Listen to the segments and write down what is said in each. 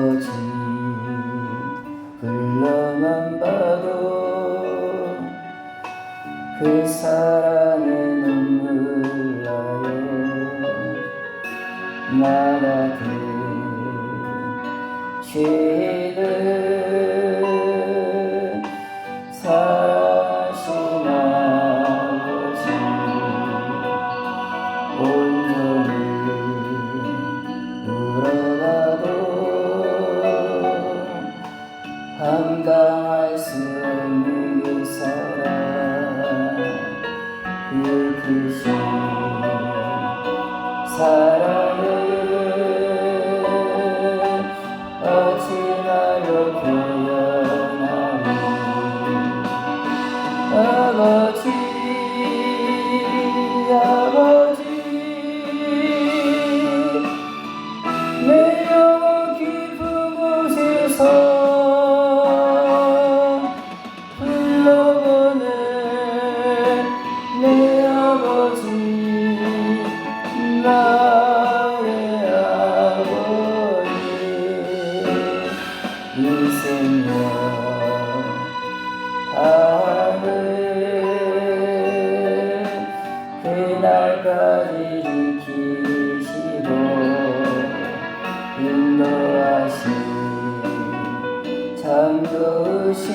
아버지 불러만 봐도 그 사랑에 눈물 나요. 나 같은 죄인을 사랑하신 아버지 온종일 울어봐도 감당할 수 없는 그 사랑, 그 크신 사랑을 어찌 말로 표현하니. 아버지 아버지 내 영혼 깊은 곳에서 불러보는 내 아버지, 나의 아버지. 인생여 다하는 그날까지 지키시고 인도하신 참 좋으신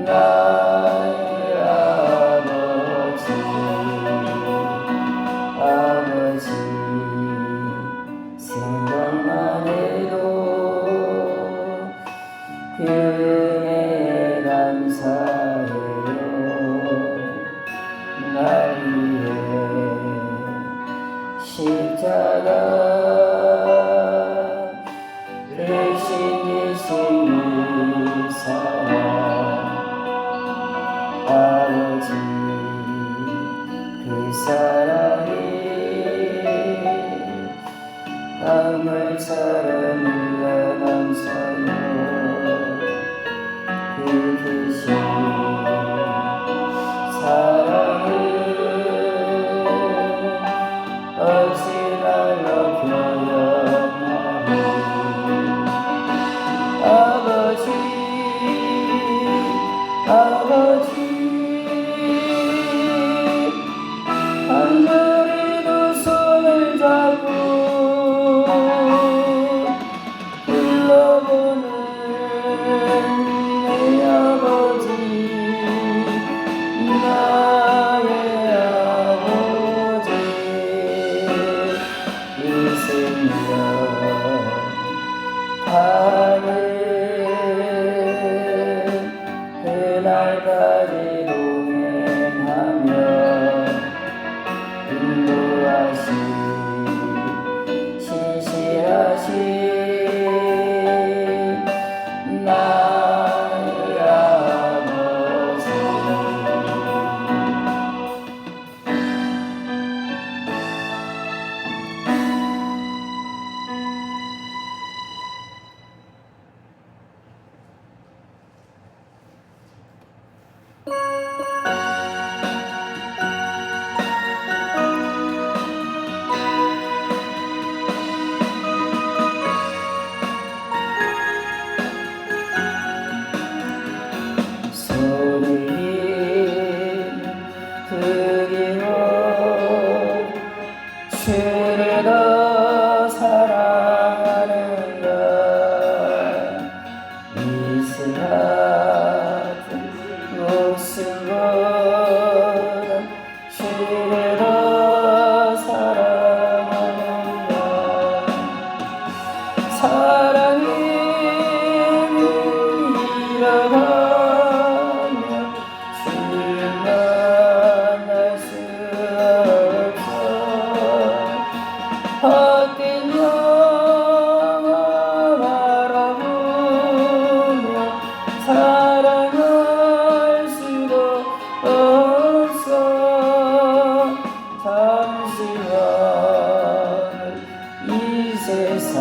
나의 아버지, 아버지 생각만 해도 그 은혜에 감사해요. 날 위해 십자가 대신 지신 이 사랑, 아버지 그 사랑이 강물처럼 흘러넘쳐요. 그 크신 사랑을 어찌 말로 표현하니. 아버지 아버지 하늘에도 손을 잡고 불러보는 내 아버지, 나의 아버지. 인생여 다하는 그날까지 동행하며 인도하신 신실하신 나의 아버지. 주를 더 사랑하는가. 이슬 같은 모습보다 주를 더 사랑하는가. 사랑은 잃어가며 주를 만날 수 헛된 영화 바라보며 사랑할 수도 없어. 잠시만 이 세상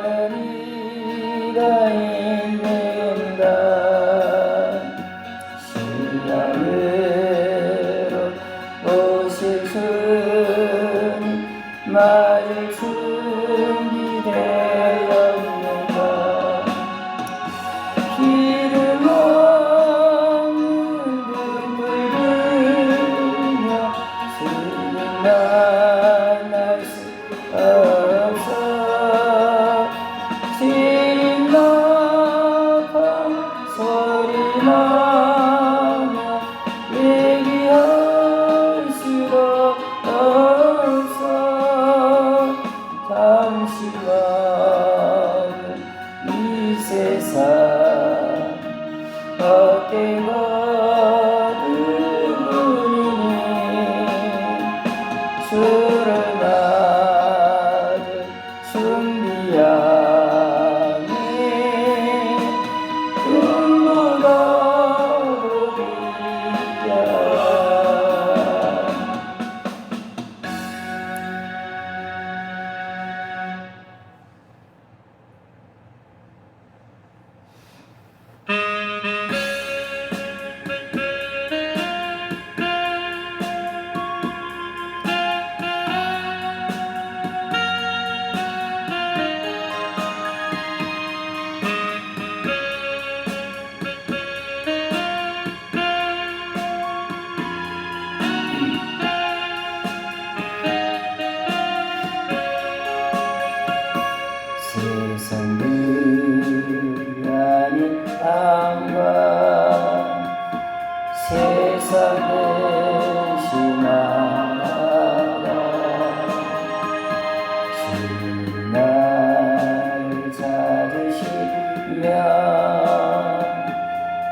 이가 있는가 신랑으로 오실 주님 맞을 준비되었는가 기름 없는 등불 들며 주님 만날 수 없어 지린 나팔 소리 나며 얘기할 수도 없어 당신과는 이 세상 어깨 거둔 분이니 주를 맞을 준비하네 눈보다 도비야 세상들이 아닌 땅과 세상은 신나라 주님 나를 찾으시면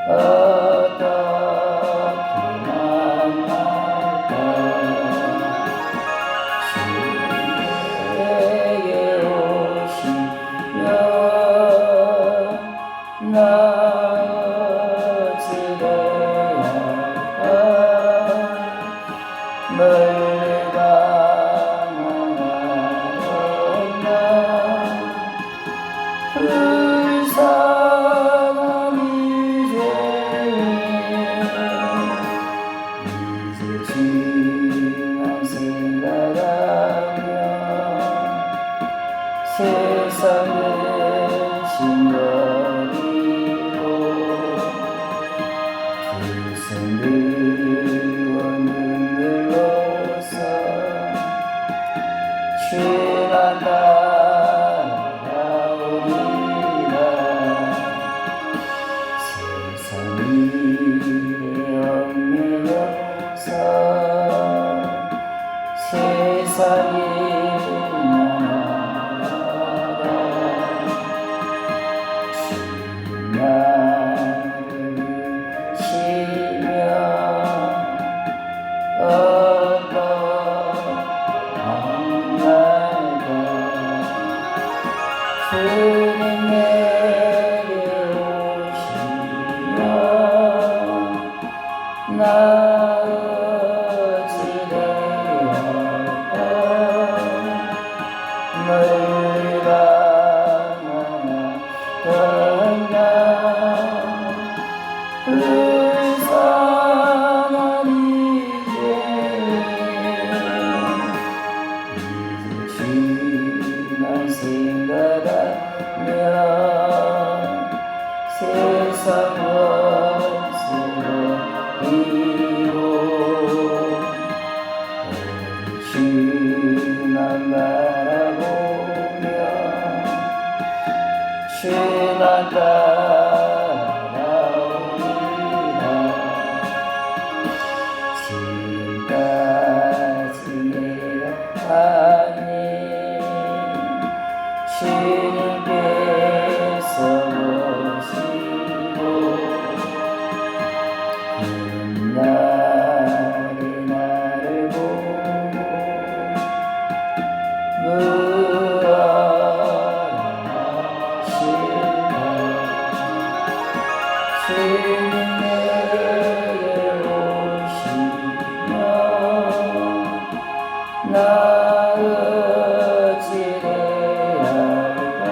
어떻게 만날까 주님에게 오시면 나 어찌되야 할까 멀리 가나나 불쌍한 이제 지만 생각하며 세상은 싱거리고 두 손 들고 눈물로써 주만 따라오리라 세상 일에 얽매여서 세상이 나를 쉬며 날가 주님 내게 오시며 나 어찌되야 할까 멀리 가나나 떠나 불쌍한 이제 주만 생각하며 세상 원수러이고 주만 바라보며 주만 따라오리라 지금까지 내가 아니 주님께서 오시고 훗날에 나를 보고 무엇 하실까 주님 내게 오시면 나 어찌되야 할까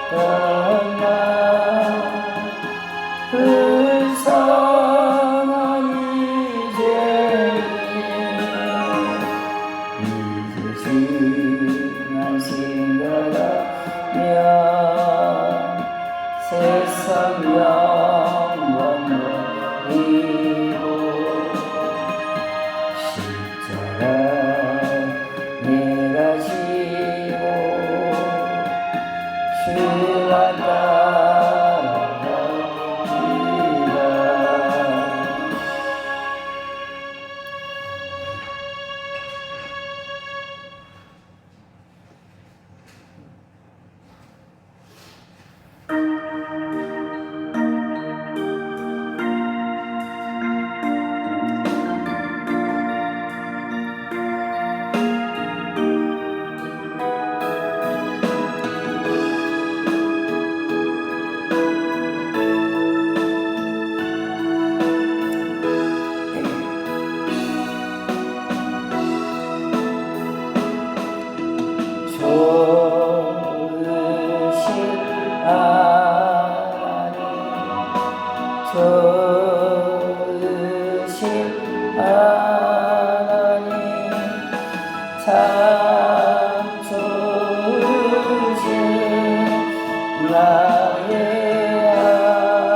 떠나 불쌍한 이제는 생각하며 세상 영원 버리고 십자가 내가 지고 주와 따라가리라. 좋으신 하나님 참 좋으신 나의 하나님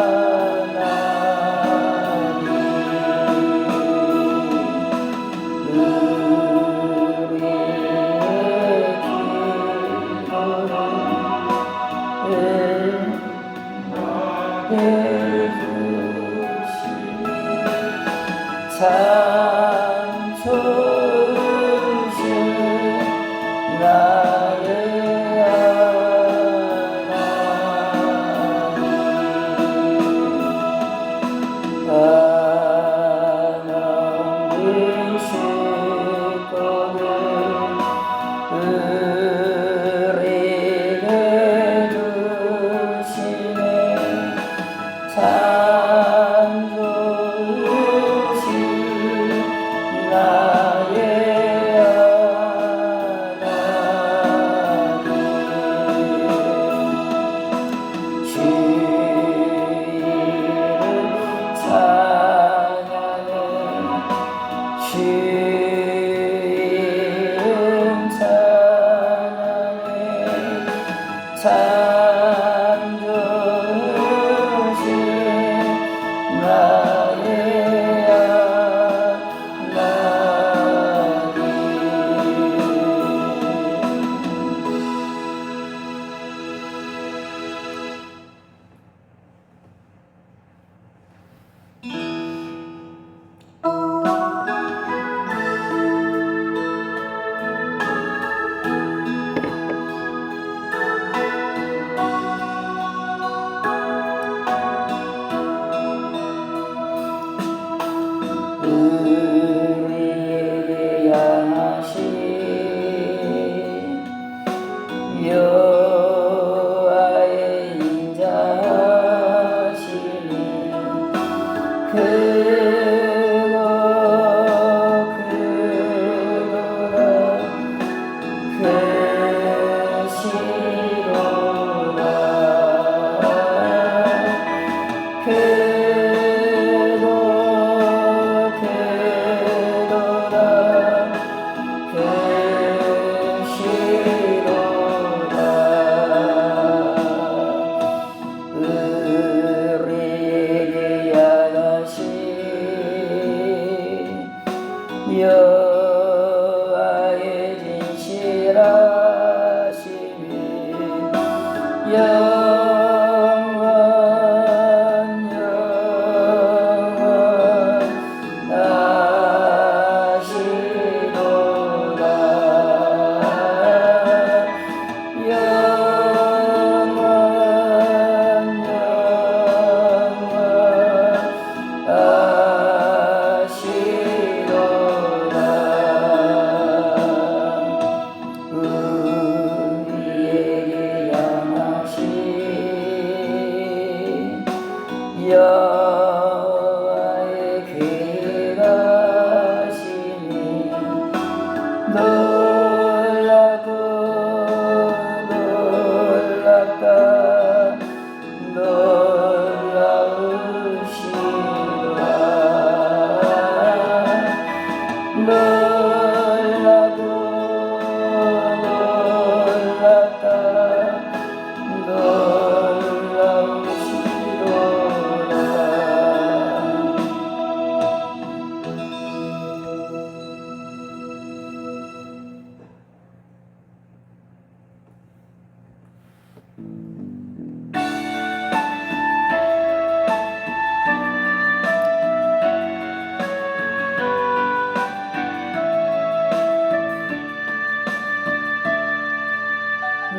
참 좋으신 나의 하나님 하나님 식구를 우리에게 주시네 참 나의 하나님 주 이름 찬양해 주 이름 찬양해 참 좋으신 나의 우리에게 양하신 여호와의 인자하심이 크고 크도다 크시도다 여호와의 진실하심이 영원 영원하시도다 영원 영원하시도다 우리에게 양하신 여호와의 귀하심이 놀랍고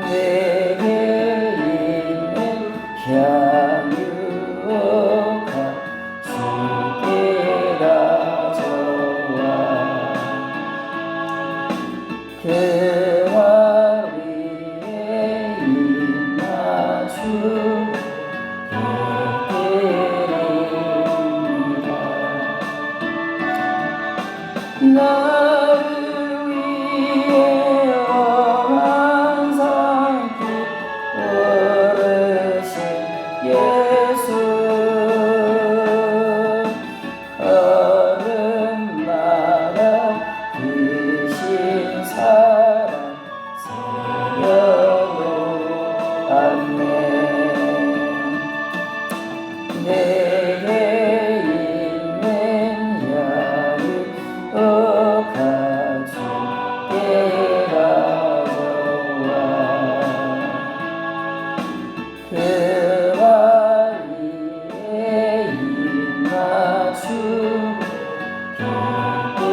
내게 있는 향유가 주께 가져와 그와 위에 임하 주께 드립니다. 나를 위해 엄한 산길 오르신 예수 걸음마다 크신 사랑 새겨놓았네. 내게 있는 야유 가죽게 가져와 그와 위에 임하 주께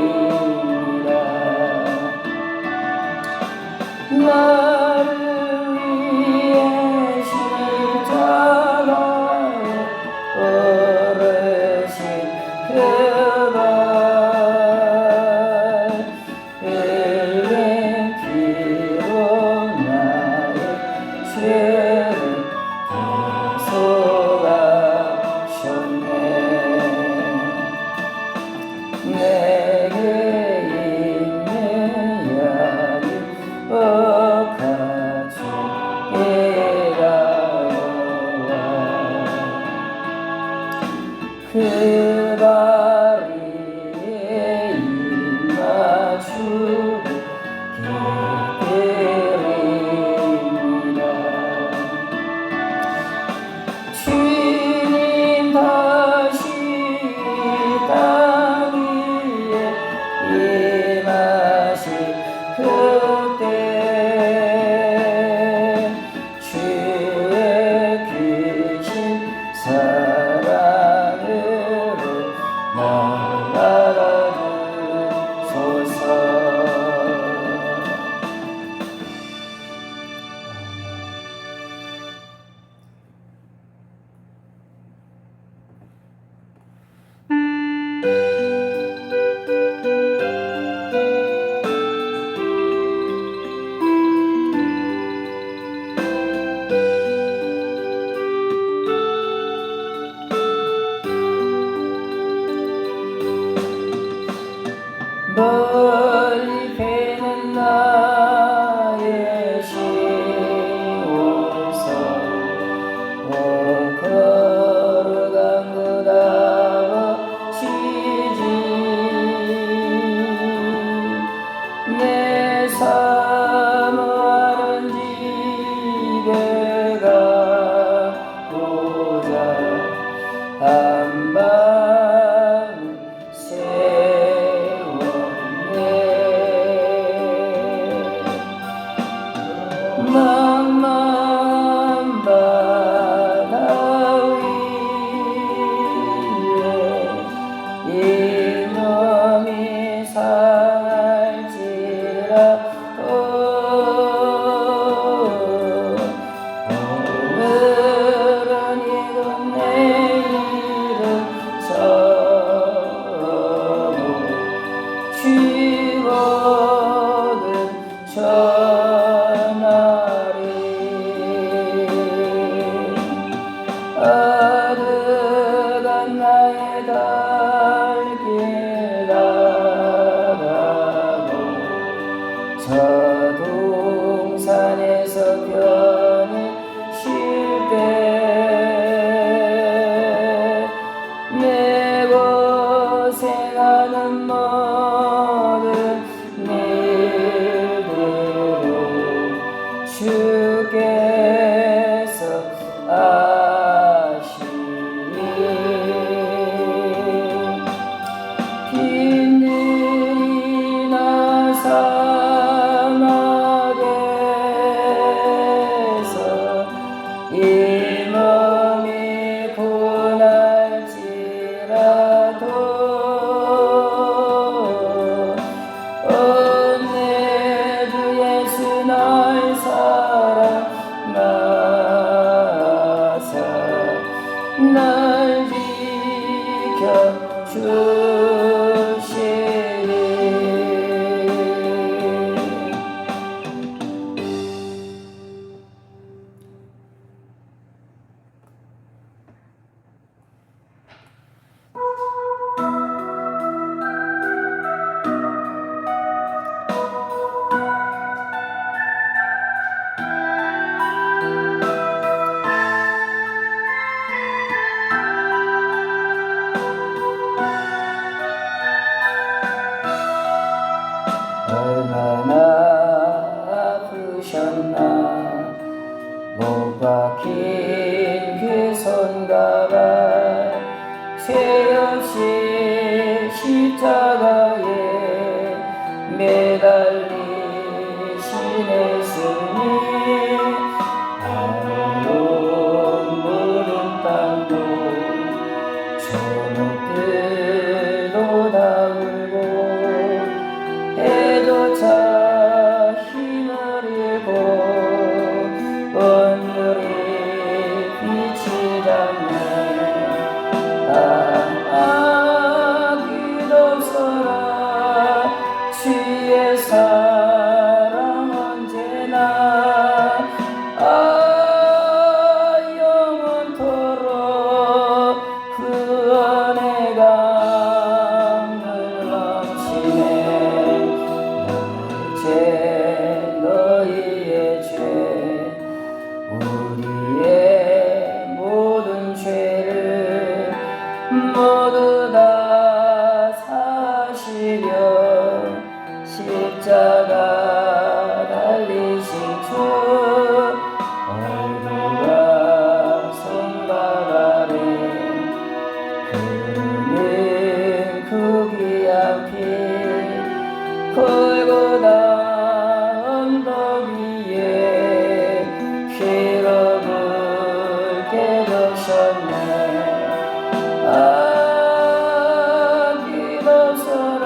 드립니다. 나를 위해 십자가에 오르신 그발 흘린 피로 나의 죄를 대속하셨네. 내게 있는 야유 가죽게 가져와 그 바위에 임하 주께 드립니다. 주님 다시 땅 위에 임하실 그때 주의 크신 사랑으로 날 받아주소서. 멀리 배는 나의 시온서 걸어간 것 아버지지 내 사모하는 집에 가고자 한밤 만만 바다 위에 이놈이 살지라도 오늘은 이곳 내일은 저곳 죽어든 전하리 어두간 나의 달길가라고 저 동산에서 편히 쉴 때 내 고생하는 모든 일들을 주께서 아시니 빈들이나 삼아 얼마나 아프셨나. 못 박힌 그 손가락 죄 없이 십자가에 매달리신 예수님, 하늘로 묻은 땅도 초목들도 다 울고 해조차 힘을 잃고 온누리 빛이 닿네. 기도서라 주의 사랑 언제나 영원토록 그 은혜가 넘치네. 나의 죄 너희의 죄 우리의 모든 죄를 모두 다 사시려 십자가 달리신 주 얼굴과 손바닥에 흐르는 그 귀한 피 골고다 언덕 위에 피로 붉게 되셨네. 기도서라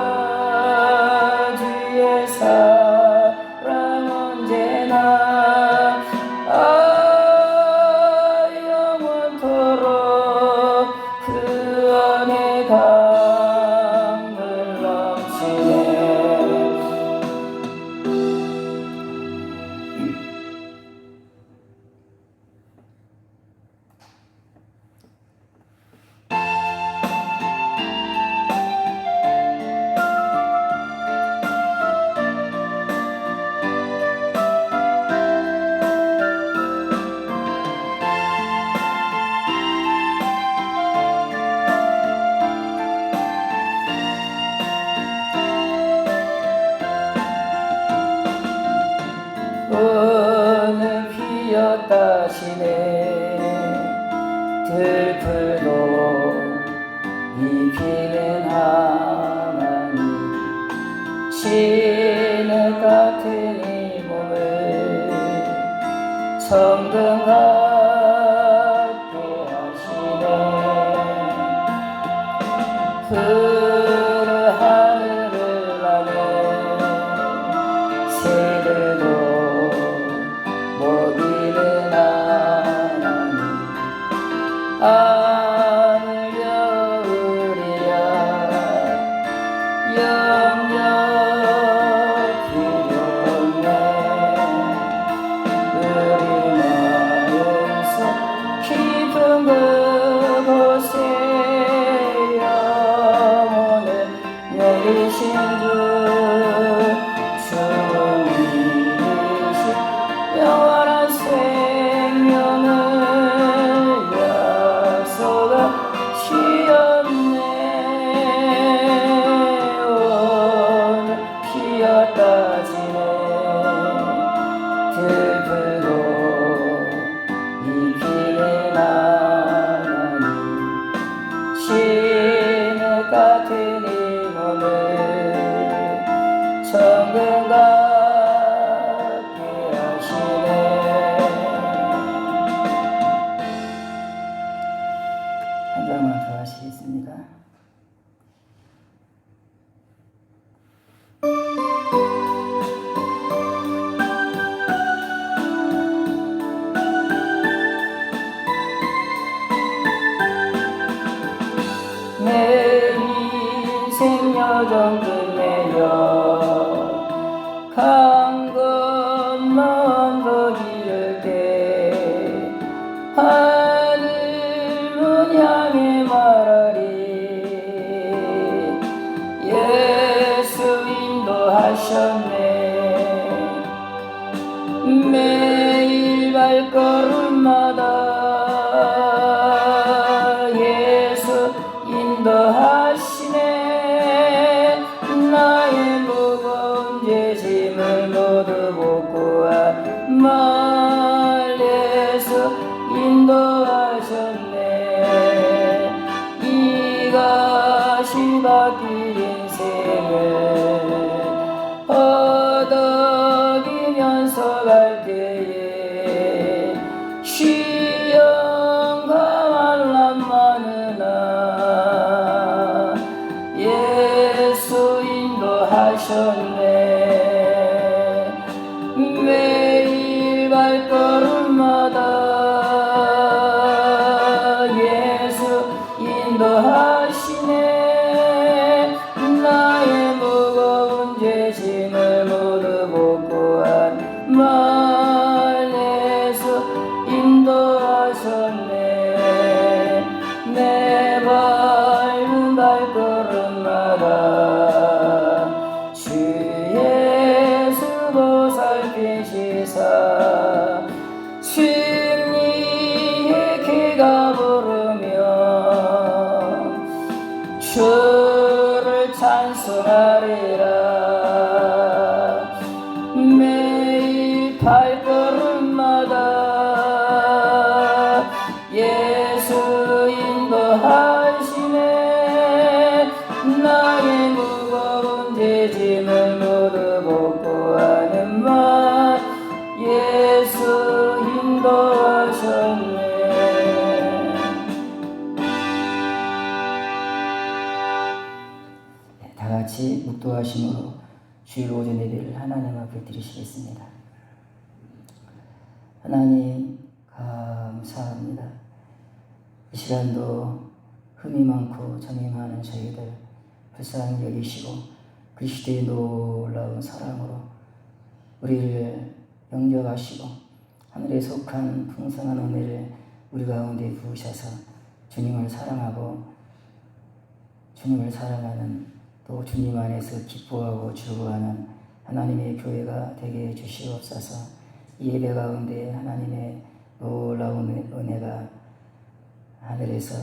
주의 사랑 언제나 영원토록 그 은혜 강물 넘치네. 오늘 피었다시네. 들풀도 입히는 하나님, 진흙 같은 이 몸을 성금 같게 하시네. 푸른 하늘을 나는 새들도 못 이는 하나님, 하늘 겨울이야 영영 필요 없네. 우리 마음속 깊은 그곳에 영원을 내리신 주 주님이신 영원한 생명을 약속하시었네. 오늘 피었다 지네. 들풀도 입히는 하나님, 진흙 같은 이 몸을 천금 같게 하시네. 한 장만 더 하시겠습니다. 내 인생 여정 끝내려 강 건너 언덕 이를 때 하늘문 향해 말하리. 예수 인도하셨네. 매일 발걸음마다 예수 인도하시네. 나의 무거운 죄 인도하심으로 주일 오전 예배를 하나님 앞에 드리시겠습니다. 하나님 감사합니다. 이 시간도 흠이 많고 점이 많은 저희들 불쌍히 여기시고 그리스도의 놀라운 사랑으로 우리를 영접하시고 하늘에 속한 풍성한 은혜를 우리 가운데 부으셔서 주님을 사랑하고 주님을 사랑하는 또 주님 안에서 기뻐하고 즐거워하는 하나님의 교회가 되게 해주시옵소서. 이 예배 가운데 하나님의 놀라운 은혜가 하늘에서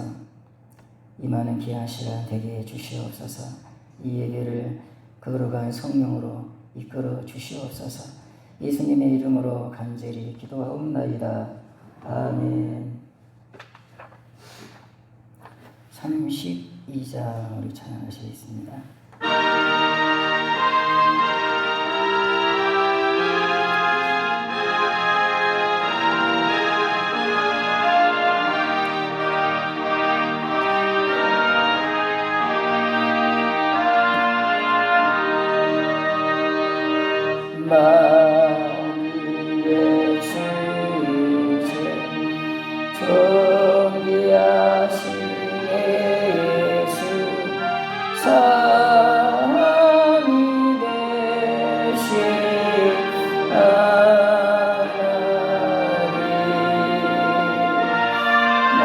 임하는 귀한 시간 되게 해주시옵소서. 이 예배를 거룩한 성령으로 이끌어 주시옵소서. 예수님의 이름으로 간절히 기도하옵나이다. 아멘. 32장 우리 찬양하시겠습니다. 만유의 주제 존귀하신 예수 사랑이 되신 하나님 나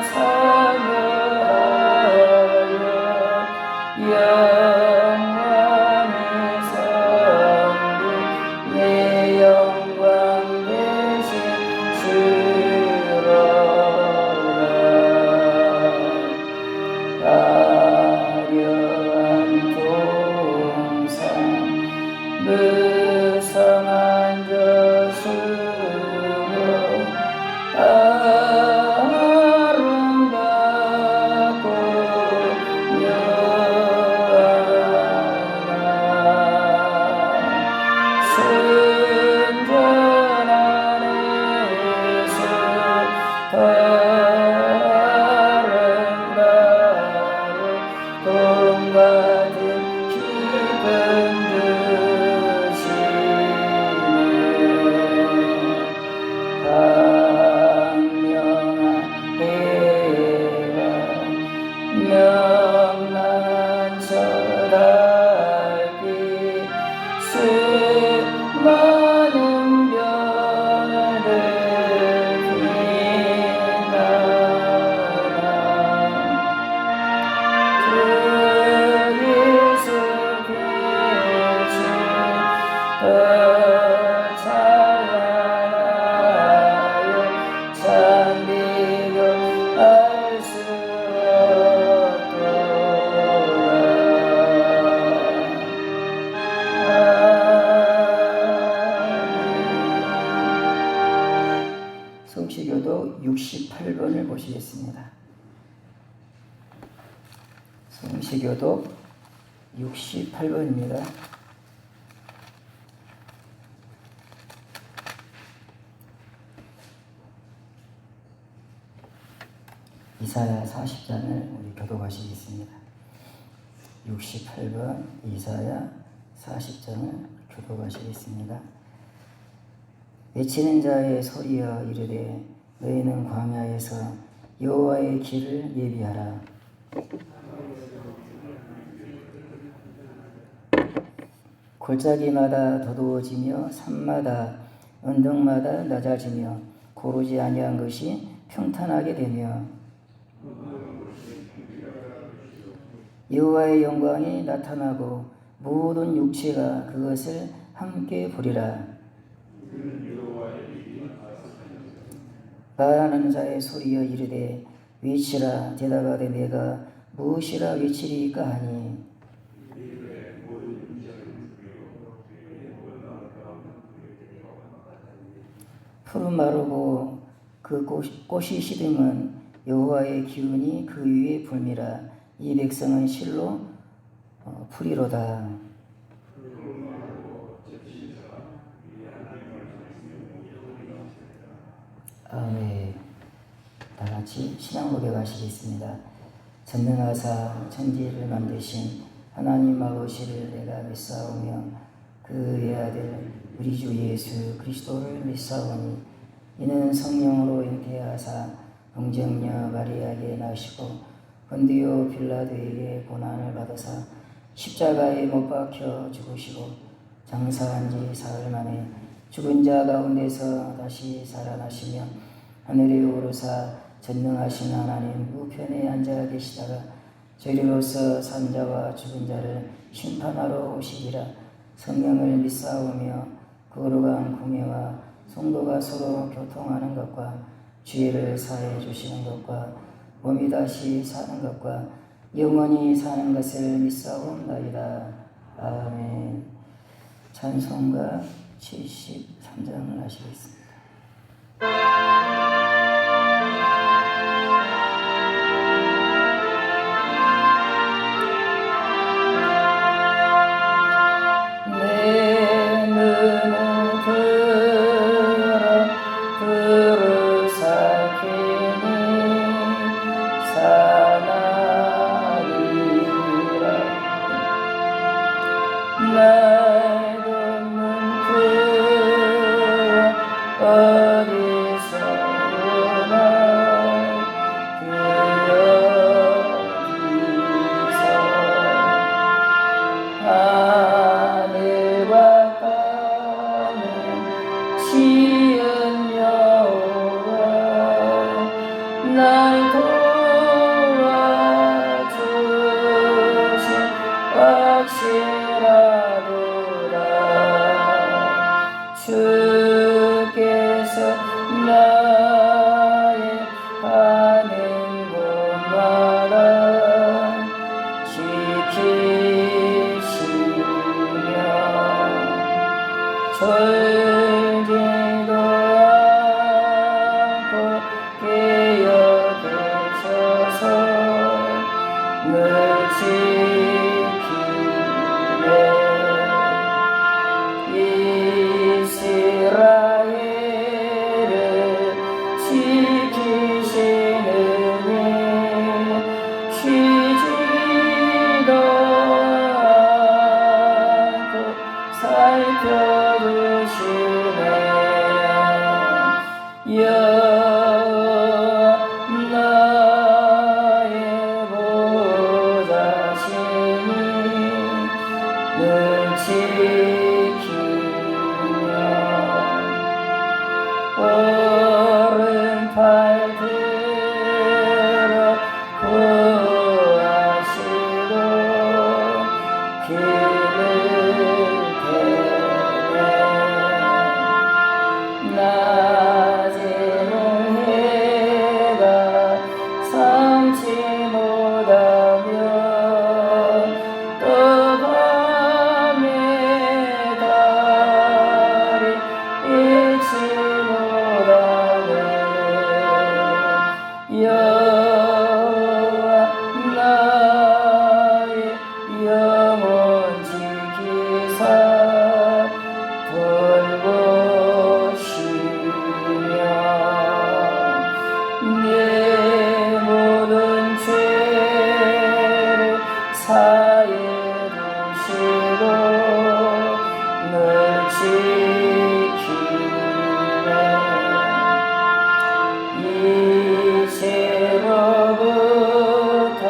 사모하여 영원히 섬긴 내 영광 되신 주로라. 화려한 동산 무성한 저수로 아름답고 묘하나 순전한 예수 더 아름다운 꿈 같은 기쁨 주시네. 광명한 해와 명랑한 저 달빛 수많은 별들 빛나나 주 예수 빛이 더 찬란하여 찬비교 알 수 없도다. 성시교도 68번을 보시겠습니다. 성시교도 68번입니다. 이사야 40장을 우리 교독하시겠습니다. 68번 이사야 40장을 교독하시겠습니다. 외치는 자의 소리여 이르되 너희는 광야에서 여호와의 길을 예비하라. 골짜기마다 더더워지며 산마다 언덕마다 낮아지며 고르지 아니한 것이 평탄하게 되며 여호와의 영광이 나타나고 모든 육체가 그것을 함께 보리라. 말하는 자의 소리여 이르되 외치라. 대답하되 내가 무엇이라 외치리이까 하니 푸른 마르고 그 꽃이 시듬은 여호와의 기운이 그 위에 불미라. 이 백성은 실로 풀이로다. 아멘. 다같이 신앙 고백하시겠습니다. 전능하사 천지를 만드신 하나님 아버지를 내가 믿사오며 그 외아들 우리 주 예수 그리스도를 믿사오니 이는 성령으로 잉태하사 동정녀 마리아에게 나시고 본디오 빌라도에게 고난을 받으사 십자가에 못 박혀 죽으시고 장사한 지 사흘 만에 죽은 자 가운데서 다시 살아나시며 하늘에 오르사 전능하신 하나님 우편에 앉아 계시다가 저희로서 산자와 죽은 자를 심판하러 오시리라. 성령을 믿사오며 거룩한 공예와 성도가 서로 교통하는 것과 죄를 사해 주시는 것과 몸이 다시 사는 것과 영원히 사는 것을 믿사옵나이다. 아멘. 찬송가 73장을 하시겠습니다. 주께서 나의 가는 곳마다 지키시며 졸지도 않고 깨어 계셔서 늘 지키네. 이스라엘을 지키시느니 쉬지도 않고 살펴주시네. 여호와 나의 보좌시니 늘 지키며 오른팔 들어 구하시고 길을 대네. 낮에는 해가 삼지 못하며 또 밤에 달이 잃지 못하네. 여호와 나의 영혼 지키사 돌보시며 내 모든 죄를 사해 주시고 늘 지키네. 이제로부터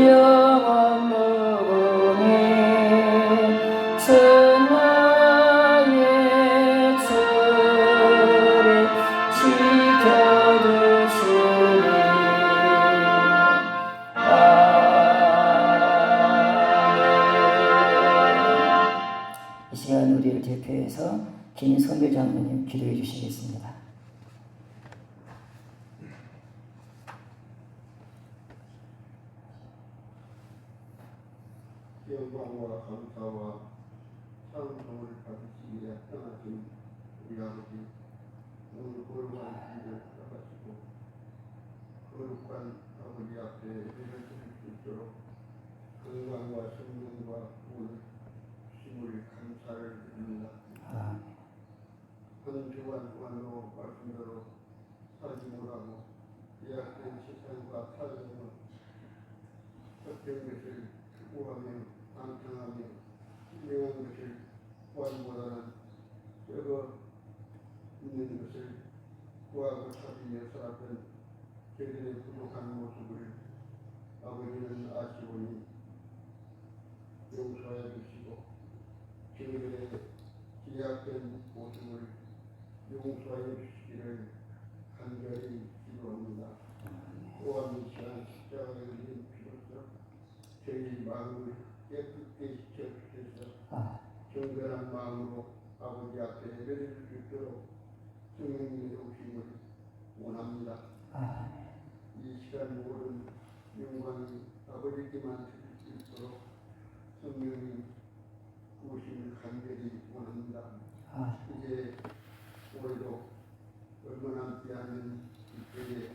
영원 무궁히 천하의 주를 지켜주시리. 아멘. 이 시간 우리를 대표해서 김선배 장로님 기도해 주시겠습니다. 영광과 감사와 찬송을 받으시기에 떠나신 우리 아버지, 오늘 거룩한 길을 나가시고 거룩한 아버지 앞에 예배를 드릴 수 있도록 건강과 성령과 물 힘을 감사를 드립니다. 한 주간 동안으로 말씀대로 살지 못하고 예약된 세상과 삶은 헛된 것을 구하며 방탕하며 신령한 것을 구하기보다는 썩어 있는 것을 구하고 찾으며 살았던 저희들의 부족한 모습을 아버지는 아시오니 용서해 주시고 저희들의 제약된 모습을 용서해 주시기를 간절히 기도합니다. 또한 이 시간 십자가에 걸린 피로써 저희 마음을 깨끗게 지켜주셔서 정결한 마음으로 아버지 앞에 예배를 수 있도록 성령님의 오심을 원합니다. 이 시간 모든 영광이 아버지께만 드릴 수 있도록 성령님 오심을 간절히 원합니다. 이제 올해도 얼마 남지 않은 이때에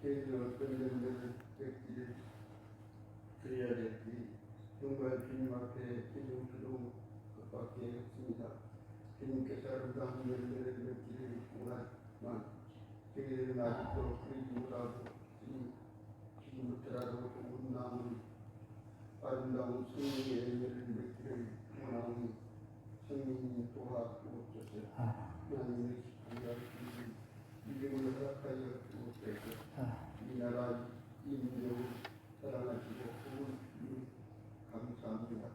저희들 어떤 점들을 뵙기를 드려야 될지 정말 주님 앞에 기도스러운 것밖에 없습니다. 주님께서 아름다운 열매를 맺기를 원하지만 저희들은 아직도 그러지 못하고 지금부터라도 좋은 나무 아름다운 성령의 열매를 맺기를 원하오니 성령님 도와주옵소서. 하나님의 기도하시니 이름을 허락하여 주옵소서. 이 나라 이 민족을 사랑하시고 복을 주니 감사합니다.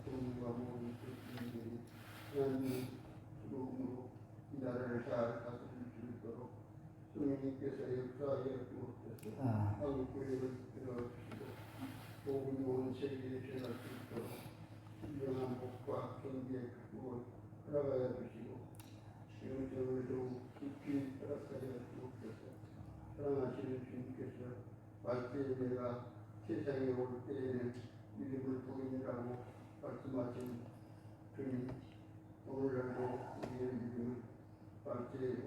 부모님과 모든 교수님들이 하나님의 도움으로 이 나라를 잘 다스릴 수 있도록 성령님께서 역사하여 주옵소서. 한국 교회를 들어주시고 복음이 온 세계에 전할 수 있도록 신령한 복과 경계의 축복을 허락하여 주시고 영적을 더욱 깊이 허락하여 주옵소서. 사랑하시는 주님께서 말씀에 내가 세상에 올 때에는 믿음을 보이느라고 말씀하신 주님, 오늘날도 우리의 믿음을 말씀에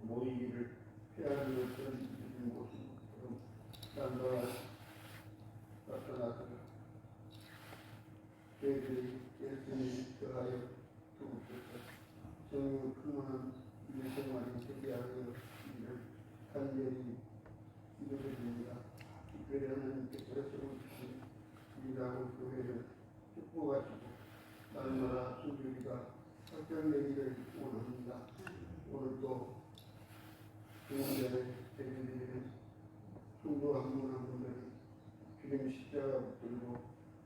모이기를 피하는 어떤 믿음 모습처럼 남과 나타나서 저희들이 열심히 더하여 주옵소서. 성령 충만한 우리 생활이 되게 하여 주기를 간절히 기도드립니다. 특별히 하나님께서 세우신 우리라고 교회를 축복하시고 날마다 순주리가 확장되기를 원합니다. 오늘도 주님의 대리되는 성도 한 분 한 분들이 주님 십자가 붙들고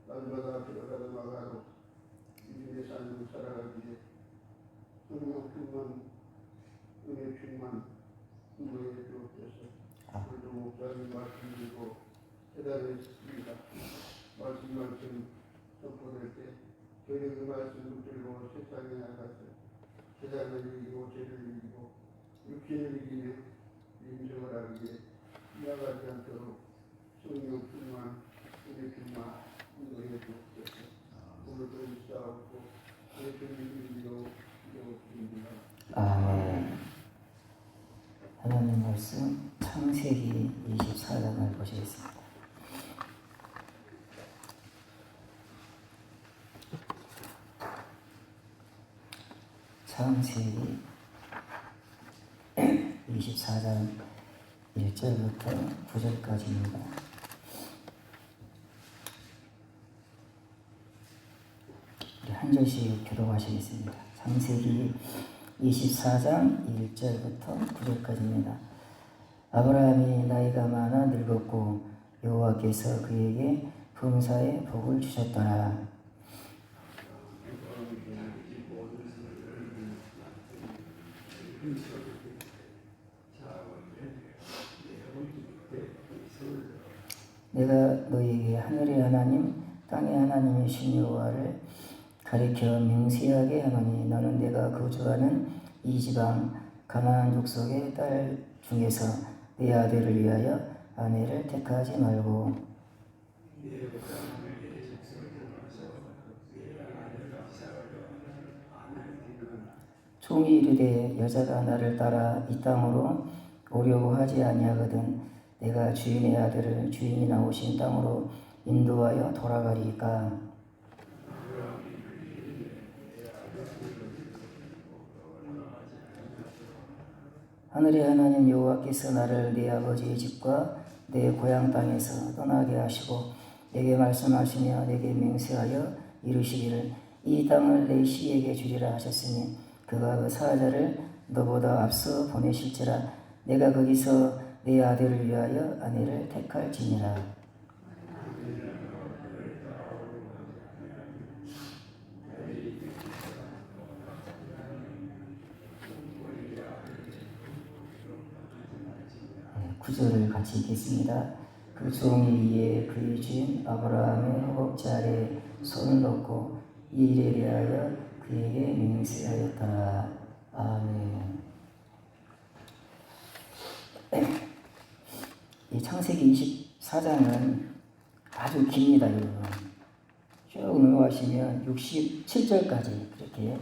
날마다 들어가다 나가도 주님의 삶을 살아가기에 성령 충만 은혜 충만 인도해 주옵소서. 오늘도 목사님 말씀 드리고 깨달았습니다. 말씀 선포될 때 저희는 그 말씀을 들고 세상에 나가서 세상을 이기고 죄를 이기고 육신을 이기며 인생을 하기에 나가지 않도록 성령 충만 은혜 충만 인도해 주옵소서. 오늘도 인사하고 예수님 이름으로 기도드립니다. 아멘. 하나님 말씀 창세기 24장을 보시겠습니다. 창세기 24장 1절부터 9절까지입니다. 우리 한 절씩 교독하시겠습니다. 창세기 24장 1절부터 9절까지입니다. 아브라함이 나이가 많아 늙었고 여호와께서 그에게 범사에 복을 주셨더라. 내가 너희에게 하늘의 하나님 땅의 하나님이신 여호와를 가리켜 맹세하게 하노니 너는 내가 거주하는 이 지방 가나안 족속의 딸 중에서 내 아들을 위하여 아내를 택하지 말고 종이 이르되 여자가 나를 따라 이 땅으로 오려고 하지 아니하거든 내가 주인의 아들을 주인이 나오신 땅으로 인도하여 돌아가리까. 하늘의 하나님 여호와께서 나를 내 아버지의 집과 내 고향 땅에서 떠나게 하시고 내게 말씀하시며 내게 맹세하여 이루시기를 이 땅을 내 씨에게 주리라 하셨으니 그가 그 사자를 너보다 앞서 보내실지라 내가 거기서 내 아들을 위하여 아내를 택할지니라. 구절을 같이 읽겠습니다. 그 종이 이에 그의 주인 아브라함의 허벅지 아래에 손을 넣고 이 일에 대하여 그에게 맹세하였더라. 아멘. 이 창세기 24장은 아주 깁니다, 여러분. 쭉 넘어가시면 67절까지 그렇게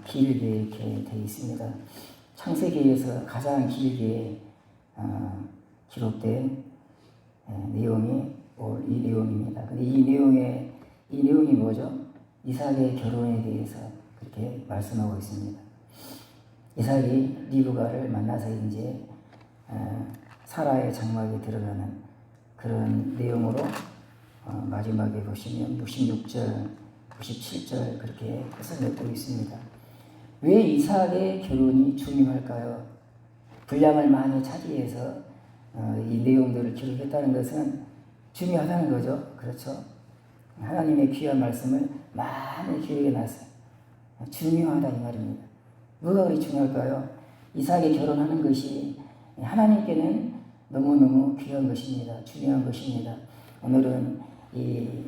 길게 이렇게 되어 있습니다. 창세기에서 가장 길게 기록된 내용이 이 내용입니다. 근데 이 내용이 뭐죠? 이삭의 결혼에 대해서 그렇게 말씀하고 있습니다. 이삭이 리브가를 만나서 이제 사라의 장막에 들어가는 그런 내용으로 마지막에 보시면 66절, 97절 그렇게 끝을 맺고 있습니다. 왜 이삭의 결혼이 중요할까요? 분량을 많이 차지해서 이 내용들을 기록했다는 것은 중요하다는 거죠. 그렇죠? 하나님의 귀한 말씀을 많이 기록해 놨어요. 중요하다 이 말입니다. 뭐가 그리 중요할까요? 이삭이 결혼하는 것이 하나님께는 너무너무 귀한 것입니다. 중요한 것입니다. 오늘은 이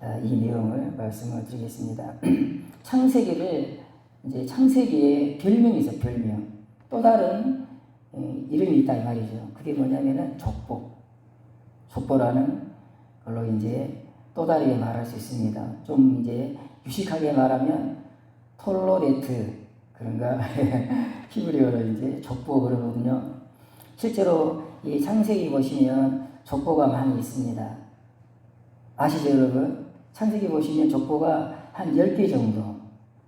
내용을 말씀을 드리겠습니다. 창세기에 별명이 있어요. 별명. 또 다른 이름이 있다 이 말이죠. 그게 뭐냐면은 족보라는 걸로 이제 또 다르게 말할 수 있습니다. 좀 이제 유식하게 말하면 톨로레트 그런가 히브리어로 이제 족보 그러거든요. 실제로 이 창세기 보시면 족보가 많이 있습니다. 아시죠, 여러분? 창세기 보시면 족보가 한 10개 정도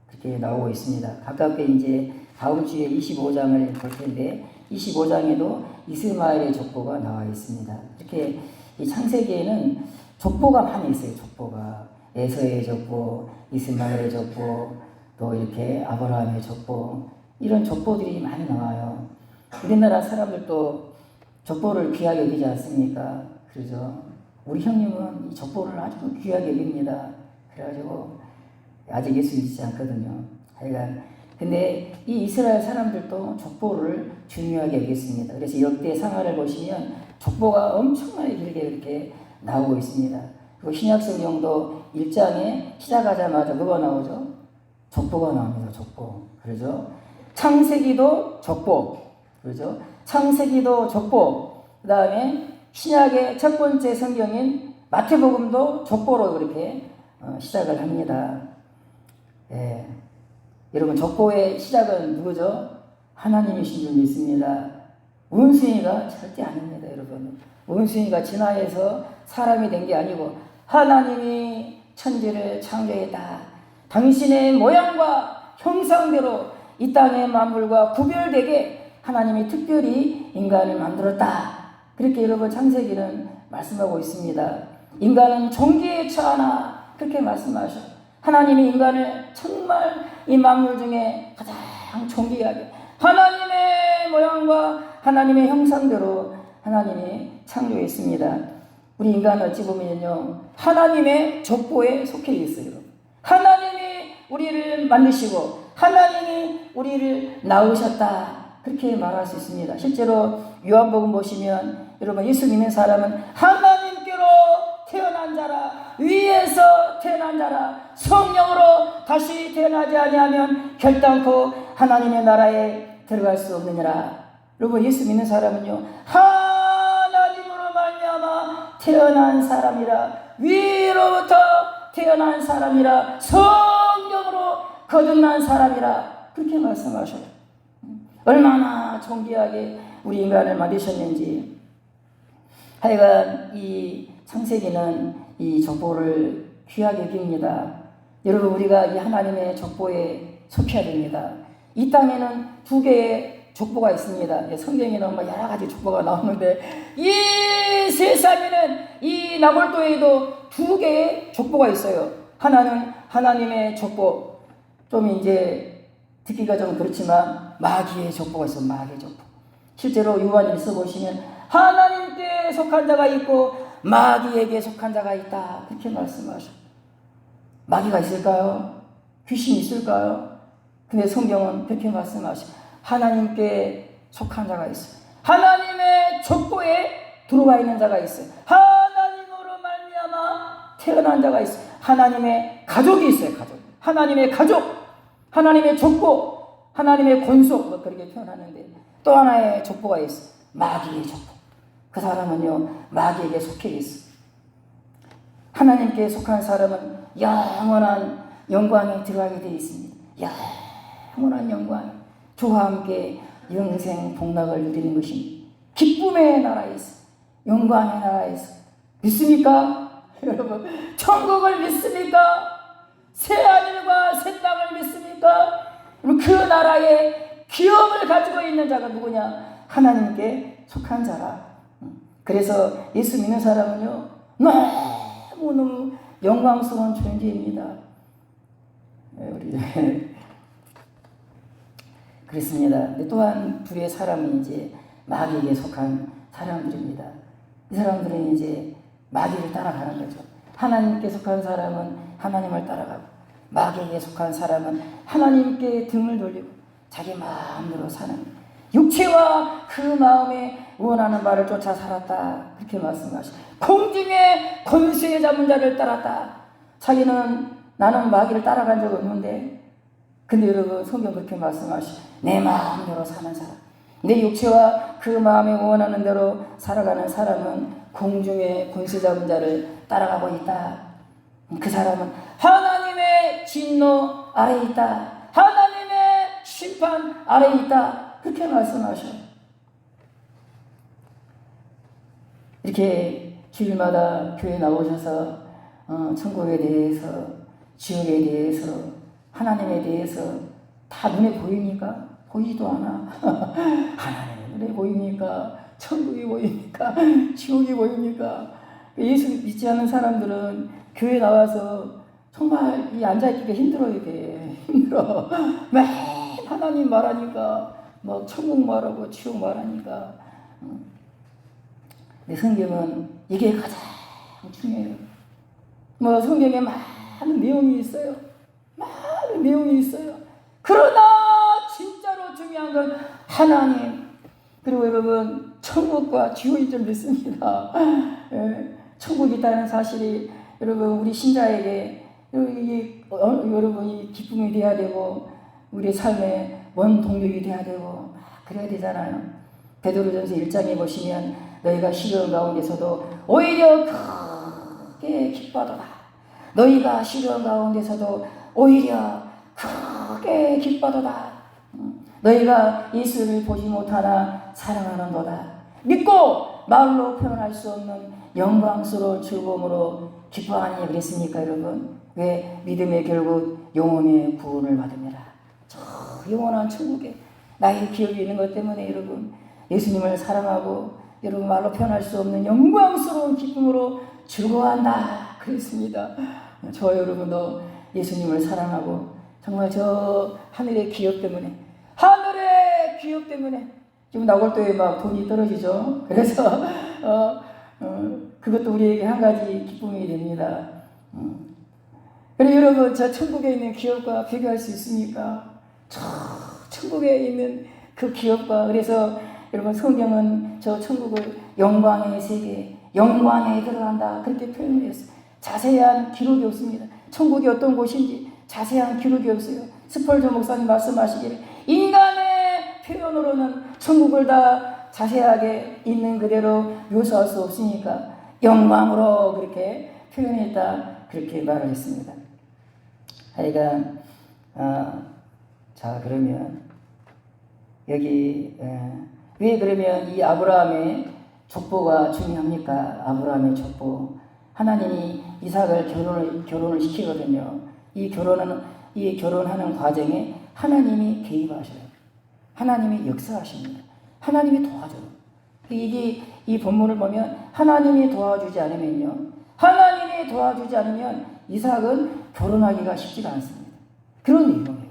그렇게 나오고 있습니다. 가깝게 이제 다음 주에 25장을 볼 텐데 25장에도 이스마엘의 족보가 나와 있습니다. 이렇게 이 창세기에는 족보가 많이 있어요. 족보가 에서의 족보, 이스마엘의 족보, 또 이렇게 아브라함의 족보 이런 족보들이 많이 나와요. 우리나라 사람들도 족보를 귀하게 여기지 않습니까? 그러죠. 우리 형님은 이 족보를 아주 귀하게 여깁니다. 그래가지고 아직 예수 믿지 않거든요. 하여간 근데 이 이스라엘 사람들도 족보를 중요하게 여겼습니다. 그래서 역대 상하를 보시면 족보가 엄청나게 길게 이렇게 나오고 있습니다. 그리고 신약성경도 1장에 시작하자마자 뭐가 나오죠? 족보가 나옵니다. 족보. 그러죠? 창세기도 족보. 그러죠? 창세기도 족보. 그 다음에 신약의 첫 번째 성경인 마태복음도 족보로 그렇게 시작을 합니다. 예. 여러분 족보의 시작은 누구죠? 하나님이신 줄 믿습니다. 원숭이가 절대 아닙니다. 여러분 원숭이가 진화해서 사람이 된 게 아니고 하나님이 천지를 창조했다. 당신의 모양과 형상대로 이 땅의 만물과 구별되게 하나님이 특별히 인간을 만들었다. 그렇게 여러분 창세기는 말씀하고 있습니다. 인간은 종기에 처하나 그렇게 말씀하셔. 하나님이 인간을 정말 이 만물 중에 가장 존귀하게 하나님의 모양과 하나님의 형상대로 하나님이 창조했습니다. 우리 인간은 어찌 보면요 하나님의 족보에 속해 있어요. 하나님이 우리를 만드시고 하나님이 우리를 낳으셨다. 그렇게 말할 수 있습니다. 실제로 요한복음 보시면 여러분 예수 믿는 사람은 하나님께로 태어난 자라 위에서 태어난 자라 성령으로 다시 태어나지 아니하면 결단코 하나님의 나라에 들어갈 수 없느니라. 여러분 예수 믿는 사람은요 하나님으로 말미암아 태어난 사람이라 위로부터 태어난 사람이라 성령으로 거듭난 사람이라 그렇게 말씀하셔요. 얼마나 존귀하게 우리 인간을 만드셨는지. 하여간 이 창세기는 이 족보를 귀하게 여깁니다. 여러분 우리가 이 하나님의 족보에 속해야 됩니다. 이 땅에는 두 개의 족보가 있습니다. 성경에는 뭐 여러 가지 족보가 나오는데 이 세상에는 이 나골도에도 두 개의 족보가 있어요. 하나는 하나님의 족보, 좀 이제 듣기가 좀 그렇지만 마귀의 족보가 있어요. 마귀의 족보. 실제로 요한일서 보시면 하나님께 속한 자가 있고 마귀에게 속한 자가 있다, 그렇게 말씀하셔요. 마귀가 있을까요? 귀신이 있을까요? 근데 성경은 그렇게 말씀하셔요. 하나님께 속한 자가 있어요. 하나님의 족보에 들어와 있는 자가 있어요. 하나님으로 말미암아 태어난 자가 있어요. 하나님의 가족이 있어요. 가족. 하나님의 가족, 하나님의 족보, 하나님의 권속, 뭐 그렇게 표현하는데 또 하나의 족보가 있어요. 마귀의 족보. 그 사람은요, 마귀에게 속해 있어요. 하나님께 속한 사람은 영원한 영광에 들어가게 되어 있습니다. 영원한 영광, 주와 함께 영생 복락을 누리는 것입니다. 기쁨의 나라에서, 영광의 나라에서. 믿습니까? 여러분, 천국을 믿습니까? 새하늘과 새 땅을 믿습니까? 그 나라의 기업을 가지고 있는 자가 누구냐? 하나님께 속한 자라. 그래서 예수 믿는 사람은요, 너무너무 영광스러운 존재입니다. 우리 그렇습니다. 근데 또한 둘의 사람이 이제 마귀에게 속한 사람들입니다. 이 사람들은 이제 마귀를 따라가는 거죠. 하나님께 속한 사람은 하나님을 따라가고, 마귀에게 속한 사람은 하나님께 등을 돌리고 자기 마음대로 사는, 육체와 그 마음에 원하는 바를 쫓아 살았다, 그렇게 말씀하시고, 공중의 권세에 잡은 자를 따랐다. 자기는 나는 마귀를 따라간 적 없는데, 근데 여러분 성경 그렇게 말씀하시고, 내 마음대로 사는 사람, 내 육체와 그 마음에 원하는 대로 살아가는 사람은 공중의 권세 잡은 자를 따라가고 있다. 그 사람은 하나님의 진노 아래 있다. 하나님의 심판 아래 있다. 그렇게 말씀하셔요. 이렇게 주일마다 교회 나오셔서 천국에 대해서, 지옥에 대해서, 하나님에 대해서 다 눈에 보입니까? 보이지도 않아. 하나님의 눈에 보입니까? 천국이 보입니까? 지옥이 보입니까? 예수 믿지 않는 사람들은 교회 나와서 정말 이 앉아있기가 힘들어요. 이게 힘들어. 매일 하나님 말하니까 막 천국 말하고 지옥 말하니까. 근데 성경은 이게 가장 중요해요. 뭐 성경에 많은 내용이 있어요. 많은 내용이 있어요. 그러나 진짜로 중요한 건 하나님, 그리고 여러분 천국과 지옥이 좀 있습니다. 천국이 있다는 사실이 여러분 우리 신자에게 여러분이 기쁨이 돼야 되고, 우리 삶의 원동력이 돼야 되고 그래야 되잖아요. 베드로전서 1장에 보시면 너희가 시련 가운데서도 오히려 크게 기뻐하도다. 너희가 시련 가운데서도 오히려 크게 기뻐하도다. 너희가 예수를 보지 못하나 사랑하는도다. 믿고 말로 표현할 수 없는 영광스러운 즐거움으로 기뻐하니 그랬습니까, 여러분? 왜? 믿음의 결국 영혼의 구원을 받음이라. 저 영원한 천국에 나의 기업이 있는 것 때문에 여러분 예수님을 사랑하고 여러분 말로 표현할 수 없는 영광스러운 기쁨으로 즐거워한다 그랬습니다. 저 여러분도 예수님을 사랑하고 정말 저 하늘의 기업 때문에, 하늘의 기업 때문에 지금 나골도에 막 돈이 떨어지죠. 그래서 그것도 우리에게 한 가지 기쁨이 됩니다. 그리고 여러분 저 천국에 있는 기업과 비교할 수 있습니까? 저 천국에 있는 그 기업과, 그래서 여러분 성경은 저 천국을 영광의 세계, 영광에 들어간다 그렇게 표현을 했어요. 자세한 기록이 없습니다. 천국이 어떤 곳인지 자세한 기록이 없어요. 스펄전 목사님 말씀하시기를 인간의 표현으로는 천국을 다 자세하게 있는 그대로 묘사할 수 없으니까 영광으로 그렇게 표현했다 그렇게 말을 했습니다. 하여간 자 그러면 여기 왜 그러면 이 아브라함의 족보가 중요합니까? 아브라함의 족보, 하나님이 이삭을 결혼을 시키거든요. 이 결혼하는 과정에 하나님이 개입하셔요. 하나님이 역사하십니다. 하나님이 도와줘요. 이 본문을 보면 하나님이 도와주지 않으면요. 하나님이 도와주지 않으면 이삭은 결혼하기가 쉽지가 않습니다. 그런 이유예요.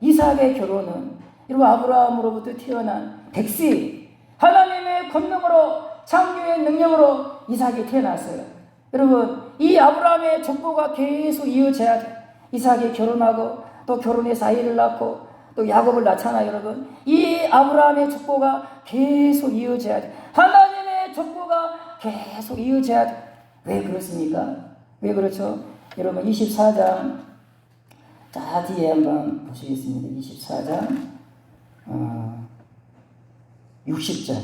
이삭의 결혼은 여러분 아브라함으로부터 태어난 백세 하나님의 권능으로 창조의 능력으로 이삭이 태어났어요. 여러분 이 아브라함의 족보가 계속 이어져야 돼요. 이삭이 결혼하고 또 결혼해서 아이를 낳고 또 야곱을 낳잖아요. 여러분 이 아브라함의 족보가 계속 이어져야 돼요. 하나님의 족보가 계속 이어져야 돼요. 왜 그렇습니까? 왜 그렇죠? 여러분 24장 자 뒤에 한번 보시겠습니다. 24장 60절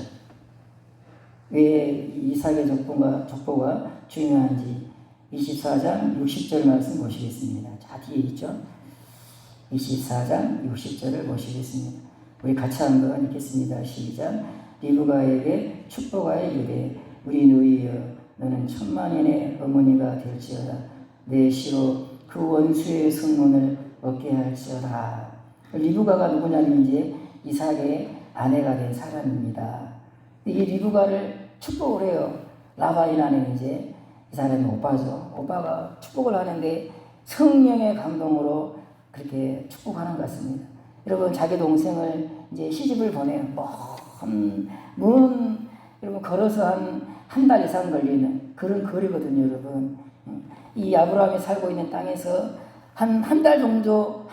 왜 이삭의 족보가 중요한지 24장 60절 말씀 보시겠습니다. 자 뒤에 있죠. 24장 60절을 보시겠습니다. 우리 같이 한번 읽겠습니다. 시작. 리브가에게 축복하여 이르되 우리 누이여 너는 천만인의 어머니가 될지어다. 내 시로 그 원수의 성문을 얻게 할지어다. 리브가가 누구냐면 이제 이삭의 아내가 된 사람입니다. 이 리브가를 축복을 해요. 라반이라는 이제 이 사람이 오빠죠. 오빠가 축복을 하는데 성령의 감동으로 그렇게 축복하는 것 같습니다. 여러분 자기 동생을 이제 시집을 보내요. 여러분 걸어서 한 달 이상 걸리는 그런 거리거든요, 여러분. 이 아브라함이 살고 있는 땅에서 한 달 정도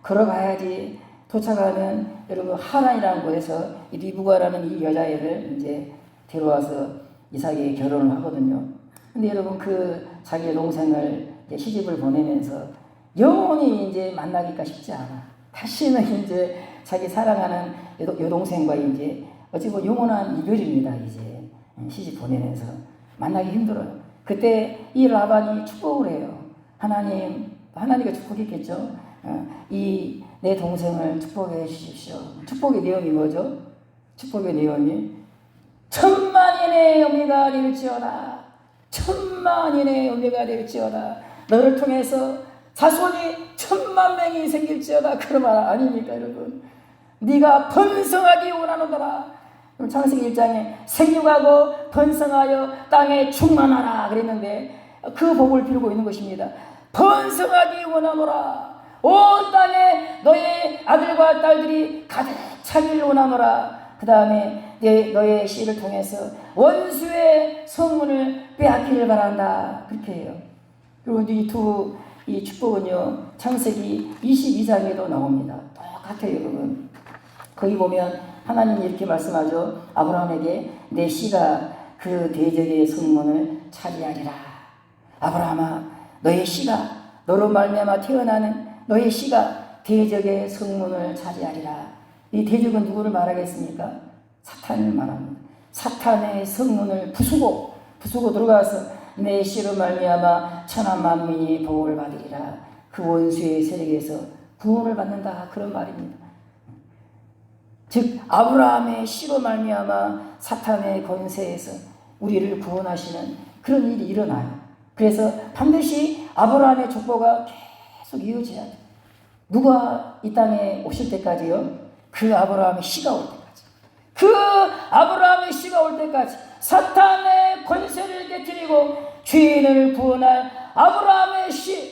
걸어가야지 도착하는 여러분 하란이라는 곳에서 이 리브가라는 이 여자애를 이제 데려와서 이삭이 결혼을 하거든요. 근데 여러분 그 자기 동생을 이제 시집을 보내면서 영원히 이제 만나기가 쉽지 않아. 다시는 이제 자기 사랑하는 여동생과 이제 어찌 보면 영원한 이별입니다. 이제 시집 보내면서 만나기 힘들어요. 그때 이 라반이 축복을 해요. 하나님과 축복했겠죠. 이 내 동생을 축복해 주십시오. 축복의 내용이 뭐죠? 축복의 내용이 천만인의 어미가 될지어다. 천만인의 어미가 될지어다. 너를 통해서 자손이 10,000,000명이 생길지어다. 그런 말 아닙니까, 여러분? 네가 번성하기 원하노더라. 창세기 1장에 생육하고 번성하여 땅에 충만하라 그랬는데 그 복을 빌고 있는 것입니다. 번성하기 원하노라. 온 땅에 너의 아들과 딸들이 가득 차기를 원하노라. 그 다음에 너의 씨를 통해서 원수의 성문을 빼앗기를 바란다. 그렇게 해요. 그리고 이 축복은요 창세기 22장에도 나옵니다. 똑같아요, 여러분. 거기 보면 하나님이 이렇게 말씀하죠. 아브라함에게 내 씨가 그 대적의 성문을 차지하리라. 아브라함아, 너의 씨가 너로 말미암아 태어나는 너의 씨가 대적의 성문을 차지하리라. 이 대적은 누구를 말하겠습니까? 사탄을 말합니다. 사탄의 성문을 부수고 들어가서 내 씨로 말미암아 천한 만민이 복을 받으리라. 그 원수의 세력에서 구원을 받는다. 그런 말입니다. 즉 아브라함의 씨로 말미암아 사탄의 권세에서 우리를 구원하시는 그런 일이 일어나요. 그래서 반드시 아브라함의 족보가 계속 이어져야 돼요. 누가 이 땅에 오실 때까지요? 그 아브라함의 씨가 올 때까지. 그 아브라함의 씨가 올 때까지 사탄의 권세를 깨뜨리고 죄인을 구원할 아브라함의 씨,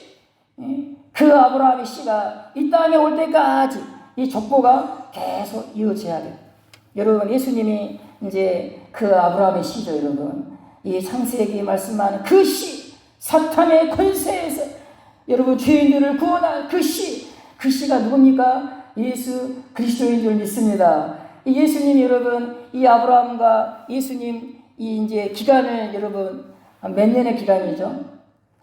그 아브라함의 씨가 이 땅에 올 때까지 이 족보가 계속 이어져야 돼요. 여러분 예수님이 이제 그 아브라함의 씨죠, 여러분. 이 창세기 말씀하는 그 씨, 사탄의 권세에서 여러분 죄인들을 구원할 그 씨, 그 씨가 누굽니까? 예수 그리스도인 줄 믿습니다. 이 예수님 여러분, 이 아브라함과 예수님 이 이제 기간을 여러분 몇 년의 기간이죠?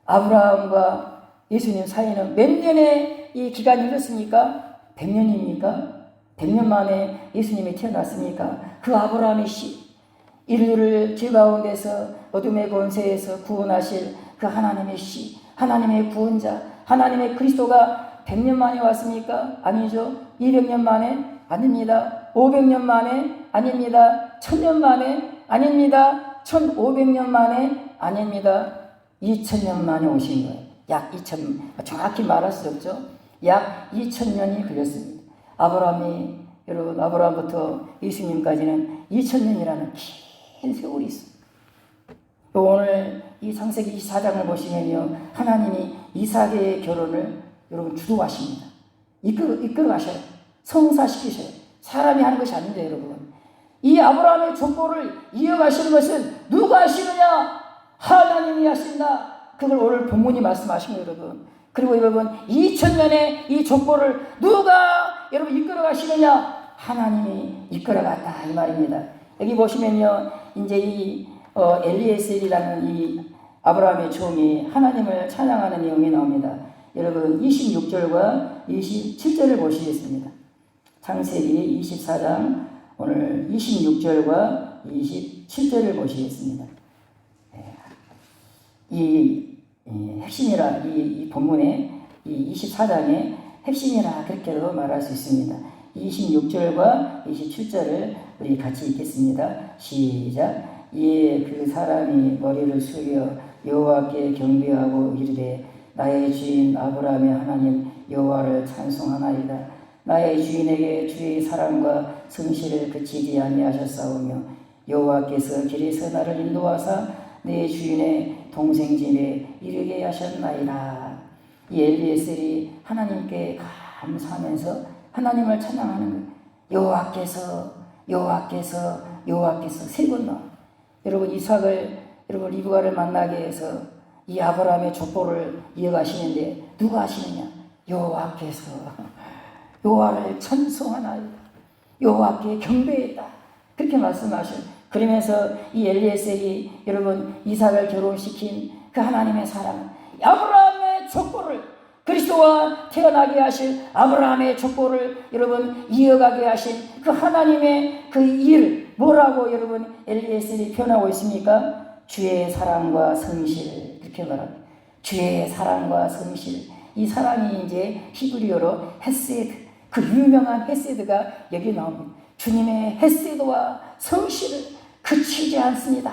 아브라함과 예수님 사이는 몇 년의 이 기간이 흘렀습니까? 100년입니까? 100년 만에 예수님이 태어났습니까? 그 아브라함의 씨, 인류를 죄 가운데서 어둠의 권세에서 구원하실 그 하나님의 씨, 하나님의 구원자, 하나님의 그리스도가 100년 만에 왔습니까? 아니죠. 200년 만에? 아닙니다. 500년 만에? 아닙니다. 1000년 만에? 아닙니다. 1500년 만에? 아닙니다. 2000년 만에 오신 거예요. 약 2000, 정확히 말할 수 없죠. 약 2000년이 걸렸습니다. 아브라함이 여러분 아브라함부터 예수님까지는 2000년이라는 긴 세월이 있습니다. 또 오늘 이 창세기 24장을 보시면요, 하나님이 이삭의 결혼을 여러분 주도하십니다. 이끌어 가셔요. 성사시키셔요. 사람이 하는 것이 아닌데 여러분, 이 아브라함의 족보를 이어가시는 것은 누가 하시느냐? 하나님이 하신다. 그걸 오늘 본문이 말씀하신 거예요, 여러분. 그리고 여러분 2000년의 이 족보를 누가 여러분 이끌어 가시느냐? 하나님이 이끌어 갔다 이 말입니다. 여기 보시면요, 이제 이 엘리에셀이라는 이 아브라함의 종이 하나님을 찬양하는 내용이 나옵니다. 여러분 26절과 27절을 보시겠습니다. 창세기 24장 오늘 26절과 27절을 보시겠습니다. 이 핵심이라, 이 본문의 이 24장의 핵심이라 그렇게도 말할 수 있습니다. 26절과 27절을 우리 같이 읽겠습니다. 시작. 이에 그 사람이 머리를 숙여 여호와께 경배하고 이르되 나의 주인 아브라함의 하나님 여호와를 찬송하나이다. 나의 주인에게 주의 사랑과 성실을 그치지 아니하셨사오며 여호와께서 길에서 나를 인도하사 내 주인의 동생 집에 이르게 하셨나이다. 이 엘리에셀이 하나님께 감사하면서 하나님을 찬양하는 거예요. 여호와께서 세 번 나와요. 여러분 이삭을 여러분 리브가를 만나게 해서 이 아브라함의 족보를 이어가시는데 누가 하시느냐? 여호와께서 여호와를 찬송하나이다. 여호와께 경배했다. 그렇게 말씀하셔요. 그러면서 이 엘리에셀이 여러분 이삭을 결혼시킨 그 하나님의 사랑, 아브라함의 족보를, 그리스도와 태어나게 하실 아브라함의 족보를 여러분 이어가게 하신 그 하나님의 그 일, 뭐라고 여러분 엘리에셀이 표현하고 있습니까? 주의 사랑과 성실, 이렇게 말합니다. 주의 사랑과 성실. 이 사랑이 이제 히브리어로 헤세드, 그 유명한 헤세드가 여기 나옵니다. 주님의 헤세드와 성실을 그치지 않습니다.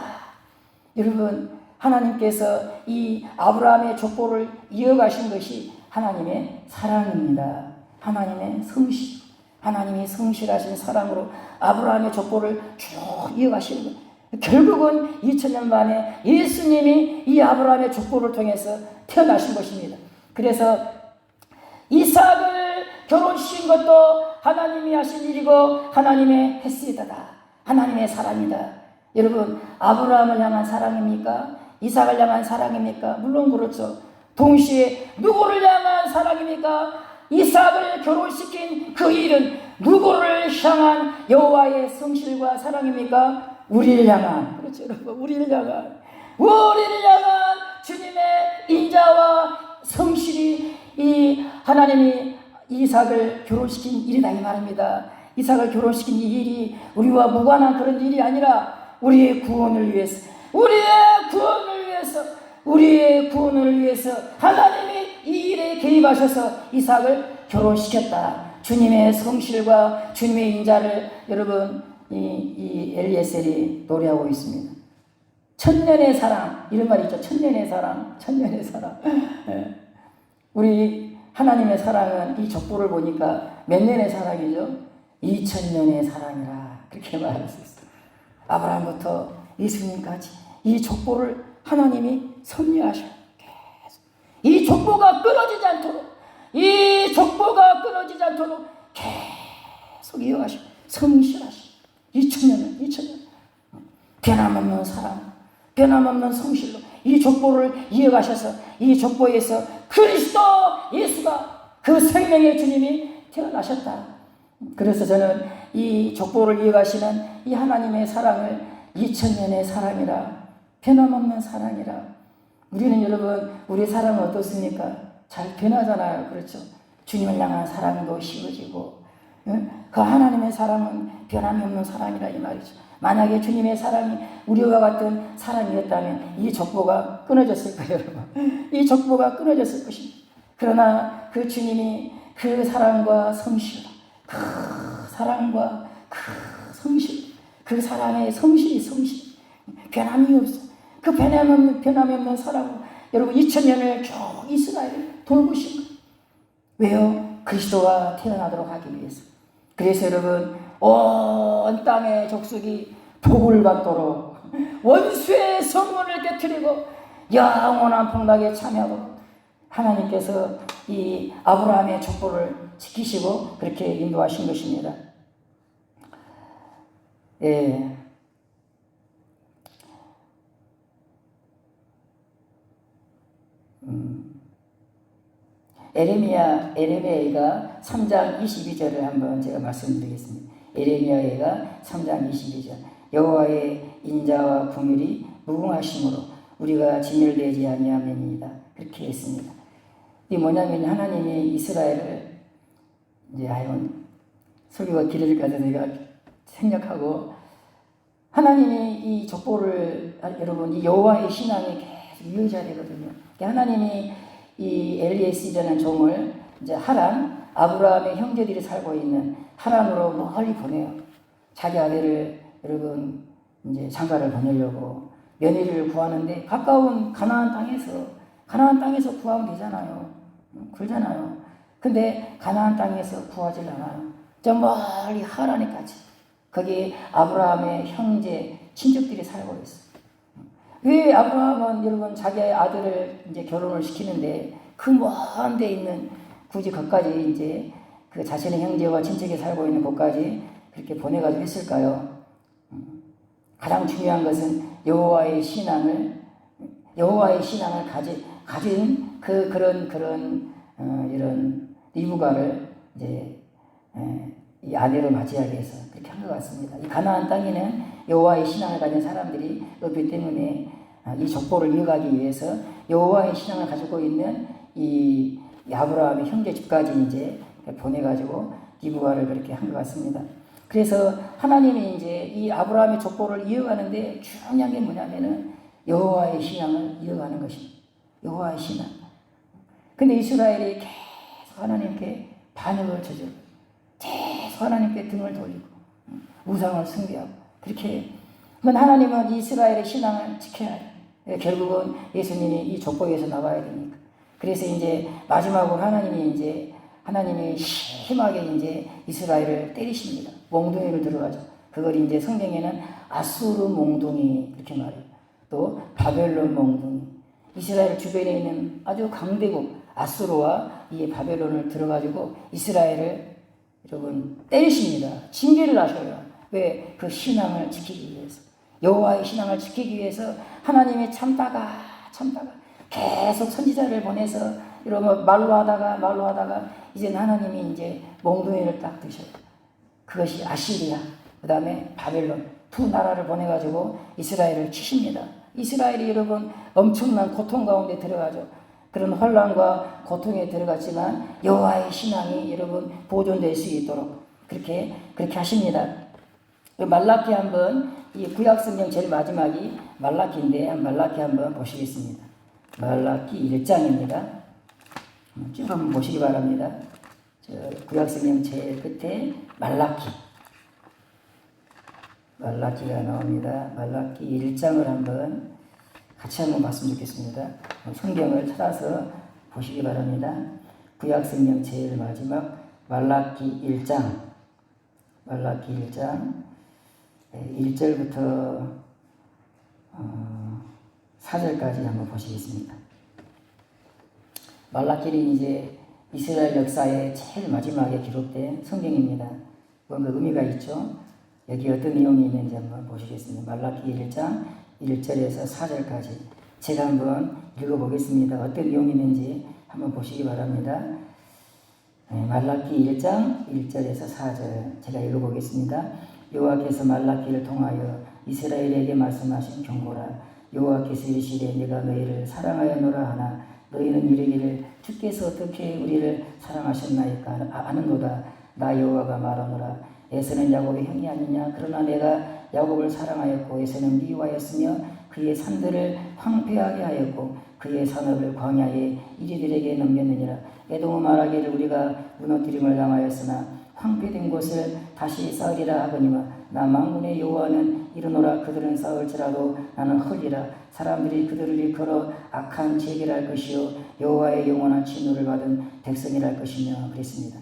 여러분 하나님께서 이 아브라함의 족보를 이어가신 것이 하나님의 사랑입니다. 하나님의 성실, 하나님이 성실하신 사랑으로 아브라함의 족보를 쭉 이어가시는 거예요. 결국은 2000년 만에 예수님이 이 아브라함의 족보를 통해서 태어나신 것입니다. 그래서 이삭을 결혼시킨 것도 하나님이 하신 일이고 하나님의 헤세드다. 하나님의 사랑이다. 여러분 아브라함을 향한 사랑입니까? 이삭을 향한 사랑입니까? 물론 그렇죠. 동시에 누구를 향한 사랑입니까? 이삭을 결혼시킨 그 일은 누구를 향한 여호와의 성실과 사랑입니까? 우리를 향한, 그렇죠 여러분, 우리를 향한 주님의 인자와 성실이 이 하나님이 이삭을 결혼시킨 일이다 이 말입니다. 이삭을 결혼시킨 이 일이 우리와 무관한 그런 일이 아니라 우리의 구원을 위해서 하나님이 이 일에 개입하셔서 이삭을 결혼시켰다. 주님의 성실과 주님의 인자를 여러분 이 엘리에셀이 노래하고 있습니다. 천년의 사랑, 이런 말이 있죠. 천년의 사랑. 우리 하나님의 사랑은 이 족보를 보니까 몇 년의 사랑이죠? 2000년의 사랑이라 그렇게 말할 수 있어요. 아브라함부터 예수님까지 이 족보를 하나님이 섭리하셔요. 이 족보가 끊어지지 않도록 계속 이어가시고 성실하시고 2000년 변함없는 사랑, 변함없는 성실로 이 족보를 이어가셔서 이 족보에서 그리스도 예수가 그 생명의 주님이 태어나셨다. 그래서 저는 이 족보를 이어가시는 이 하나님의 사랑을 2000년의 사랑이라, 변함없는 사랑이라. 우리는 여러분 우리 사랑은 어떻습니까? 잘 변하잖아요. 그렇죠? 주님을 향한 사랑도 식어지고 그 하나님의 사랑은 변함이 없는 사랑이라 이 말이죠. 만약에 주님의 사랑이 우리와 같은 사랑이었다면 이 족보가 끊어졌을 거예요, 여러분. 이 족보가 끊어졌을 것입니다. 그러나 그 주님이 그 사랑과 성실, 그 사랑과 그 성실, 그 사랑의 성실, 변함이 없어. 그 변함이 없는 사랑으로 여러분 2000년을 쭉 이스라엘을 돌보신 거예요. 왜요? 그리스도가 태어나도록 하기 위해서. 그래서 여러분 온 땅의 족속이 복을 받도록 원수의 성문을 깨뜨리고 영원한 풍락에 참여하도록 하나님께서 이 아브라함의 족보를 지키시고 그렇게 인도하신 것입니다. 예. 에레미야가 3장 22절을 한번 제가 말씀드리겠습니다. 에레미야가 3장 22절. 여호와의 인자와 긍휼이 무궁하심으로 우리가 진멸되지 아니하매니이다. 그렇게 했습니다. 이게 뭐냐면 하나님이 이스라엘을 이제 설교가 길어질까 해서 내가 생략하고 하나님이 이 족보를 여러분 이 여호와의 신앙이 계속 이어져야 되거든요. 하나님이 이 엘리에스라는 종을 이제 하란 아브라함의 형제들이 살고 있는 하란으로 멀리 보내요. 자기 아들을 여러분 이제 장가를 보내려고 며느리를 구하는데 가까운 가나안 땅에서 구하면 되잖아요. 그러잖아요. 근데 가나안 땅에서 구하질 않아요. 저 멀리 하란에까지. 거기 아브라함의 형제 친척들이 살고 있어요. 왜 아브라함은 여러분 자기 아들을 이제 결혼을 시키는데 그 먼 데 있는 굳이 거기까지 이제 그 자신의 형제와 친척이 살고 있는 곳까지 그렇게 보내가지고 했을까요? 가장 중요한 것은 여호와의 신앙을 가진 그런 이런 리브가를 이제 이 아내로 맞이하기 위해서 그렇게 한 것 같습니다. 이 가나안 땅에는 여호와의 신앙을 가진 사람들이 없기 때문에 이 족보를 이어가기 위해서 여호와의 신앙을 가지고 있는 이 아브라함의 형제 집까지 이제 보내가지고 리브가를 그렇게 한 것 같습니다. 그래서 하나님이 이제 이 아브라함의 족보를 이어가는데 중요한 게 뭐냐면은 여호와의 신앙을 이어가는 것입니다. 여호와의 신앙. 근데 이스라엘이 계속 하나님께 반역을 저지르고 계속 하나님께 등을 돌리고 우상을 숭배하고 그렇게 하나님은 이스라엘의 신앙을 지켜야 해요. 결국은 예수님이 이 족보에서 나와야 되니까. 그래서 이제 마지막으로 하나님이 심하게 이제 이스라엘을 때리십니다. 몽둥이를 들어가죠. 그걸 이제 성경에는 아수르 몽둥이 이렇게 말해요. 또 바벨론 몽둥이. 이스라엘 주변에 있는 아주 강대국 아수르와 이 바벨론을 들어가지고 이스라엘을 여러분 때리십니다. 징계를 하셔요. 왜? 그 신앙을 지키기 위해서. 여호와의 신앙을 지키기 위해서 하나님이 참다가 계속 선지자를 보내서 이러면 말로 하다가 이제 하나님이 이제 몽둥이를 딱 드셔요. 그것이 아시리아, 그 다음에 바벨론 두 나라를 보내가지고 이스라엘을 치십니다. 이스라엘이 여러분 엄청난 고통 가운데 들어가죠. 그런 혼란과 고통에 들어갔지만 여호와의 신앙이 여러분 보존될 수 있도록 그렇게 하십니다. 말라키 한번 이 구약성경 제일 마지막이 말라키인데 말라키 한번 보시겠습니다. 말라키 1장입니다. 쭉 한번 보시기 바랍니다. 구약성경 제일 끝에 말라키가 나옵니다. 말라키 1장을 같이 한번 봤으면 좋겠습니다. 성경을 찾아서 보시기 바랍니다. 구약성경 제일 마지막 말라키 1장 1절부터 4절까지 한번 보시겠습니다. 말라키는 이제 이스라엘 역사의 제일 마지막에 기록된 성경입니다. 뭔가 의미가 있죠. 여기 어떤 내용이 있는지 한번 보시겠습니다. 말라키 1장 1절에서 4절까지 제가 한번 읽어보겠습니다. 어떤 내용이 있는지 한번 보시기 바랍니다. 말라키 1장 1절에서 4절 제가 읽어보겠습니다. 여호와께서 말라키를 통하여 이스라엘에게 말씀하신 경고라. 여호와께서 이르시되 내가 너희를 사랑하였노라 하나 너희는 이르기를 주께서 어떻게 우리를 사랑하셨나이까 아는도다. 나 여호와가 말하노라. 에서는 야곱의 형이 아니냐. 그러나 내가 야곱을 사랑하였고 에서는 미워하였으며 그의 산들을 황폐하게 하였고 그의 산업을 광야에 이리들에게 넘겼느니라. 에돔은 말하기를 우리가 무너뜨림을 당하였으나 황폐된 곳을 다시 쌓으리라 하거니와 나 만군의 여호와는 이르노라. 그들은 쌓을지라도 나는 헐리라. 사람들이 그들을 일컬어 악한 제기랄 것이요 여호와의 영원한 진노를 받은 백성이랄 것이며 그랬습니다.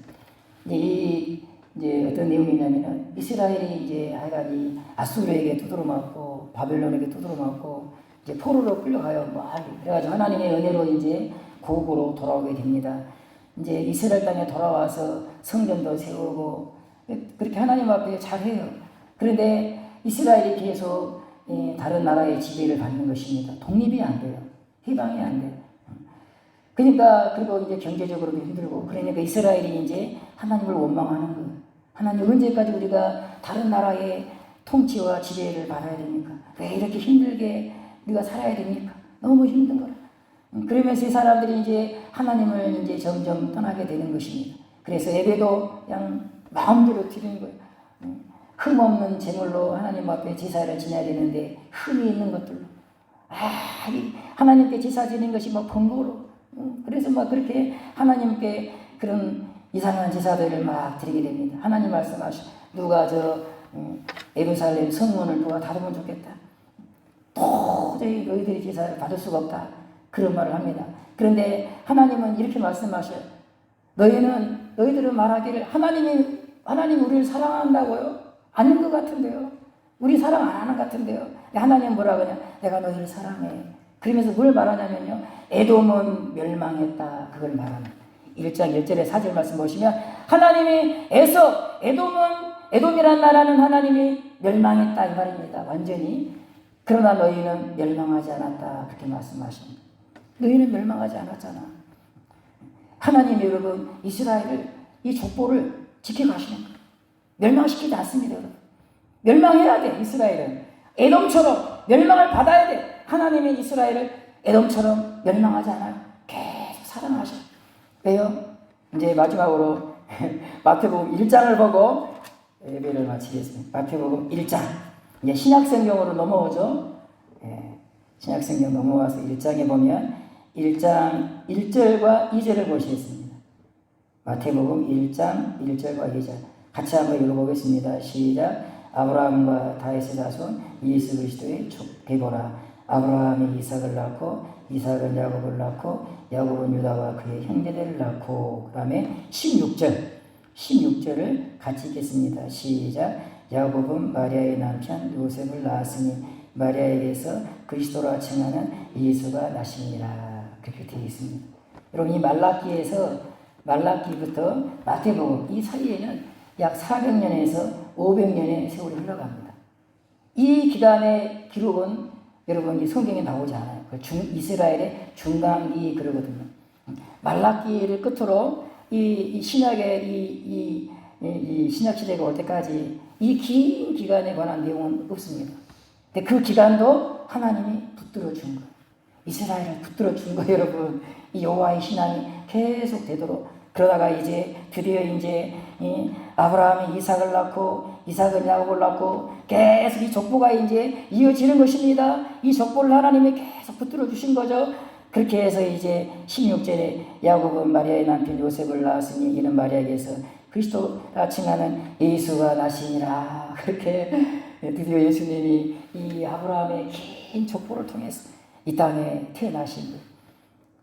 이 이제 어떤 내용이냐면은 이스라엘이 이제 하여간 이 아수르에게 두드러 맞고 바벨론에게 두드러 맞고 이제 포로로 끌려가요. 그래가지고 하나님의 은혜로 이제 고국으로 돌아오게 됩니다. 이제 이스라엘 땅에 돌아와서 성전도 세우고 그렇게 하나님 앞에 잘해요. 그런데 이스라엘이 계속 다른 나라의 지배를 받는 것입니다. 독립이 안 돼요. 해방이 안 돼요. 그러니까 그리고 이제 경제적으로도 힘들고 그러니까 이스라엘이 이제 하나님을 원망하는 거예요. 하나님 언제까지 우리가 다른 나라의 통치와 지배를 받아야 됩니까? 왜 이렇게 힘들게 우리가 살아야 됩니까? 너무 힘든 거라. 그러면서 이 사람들이 이제 하나님을 이제 점점 떠나게 되는 것입니다. 그래서 예배도 그냥 마음대로 드리는 거예요. 흠없는 제물로 하나님 앞에 제사를 지내야 되는데 흠이 있는 것들로 하나님께 제사 지는 것이 막 번거로워. 그래서 막 그렇게 하나님께 그런 이상한 제사들을 막 드리게 됩니다. 하나님 말씀하시오. 누가 예루살렘 성문을 누가 닫으면 좋겠다. 도저히 너희들이 제사를 받을 수가 없다. 그런 말을 합니다. 그런데 하나님은 이렇게 말씀하셔요. 너희들은 말하기를 하나님 우리를 사랑한다고요? 아닌 것 같은데요. 우리 사랑 안 하는 것 같은데요. 하나님 뭐라 그러냐? 내가 너희를 사랑해. 그러면서 뭘 말하냐면요. 에돔은 멸망했다. 그걸 말합니다. 1장 1절에 4절 말씀 보시면 하나님이 에돔이란 나라는 하나님이 멸망했다 이 말입니다. 완전히. 그러나 너희는 멸망하지 않았다. 그렇게 말씀하십니다. 너희는 멸망하지 않았잖아. 하나님 여러분 이스라엘을 이 족보를 지켜가시는 거예요. 멸망시키지 않습니다. 여러분. 멸망해야 돼. 이스라엘은 에돔처럼 멸망을 받아야 돼. 하나님의 이스라엘을 에돔처럼 멸망하지 않아요. 계속 사랑하셔요. 왜요? 이제 마지막으로 마태복음 1장을 보고 예배를 마치겠습니다. 마태복음 1장. 이제 신약성경으로 넘어오죠. 신약성경 넘어와서 1장에 보면 1장 1절과 2절을 보시겠습니다. 마태복음 1장 1절과 2절 같이 한번 읽어보겠습니다. 시작. 아브라함과 다윗의 자손 예수 그리스도의 족되보라. 아브라함이 이삭을 낳고 이삭은 야곱을 낳고 야곱은 유다와 그의 형제들을 낳고 그 다음에 16절을 같이 읽겠습니다. 시작. 야곱은 마리아의 남편 요셉을 낳았으니 마리아에게서 그리스도라 칭하는 예수가 나시니라. 그렇게 되어 있습니다. 여러분 이 말라기부터 마태복음 이 사이에는 약 400년에서 500년의 세월이 흘러갑니다. 이 기간의 기록은 여러분 이 성경에 나오지 않아요. 이스라엘의 중간기 그러거든요. 말라기를 끝으로 이 신약의 이 신약 시대가 올 때까지 이 긴 기간에 관한 내용은 없습니다. 근데 그 기간도 하나님이 붙들어 준 거예요. 이스라엘을 붙들어 준 거예요, 여러분. 이 여호와의 신앙이 계속 되도록. 그러다가 이제 드디어 이제 아브라함이 이삭을 낳고 이삭은 야곱을 낳고 계속 이 족보가 이제 이어지는 것입니다. 이 족보를 하나님이 계속 붙들어 주신 거죠. 그렇게 해서 이제 16절에 야곱은 마리아의 남편 요셉을 낳았으니 이는 마리아에게서 그리스도라 칭하는 예수가 나시니라. 그렇게 드디어 예수님이 이 아브라함의 긴 족보를 통해서 이 땅에 태어나신 거예요.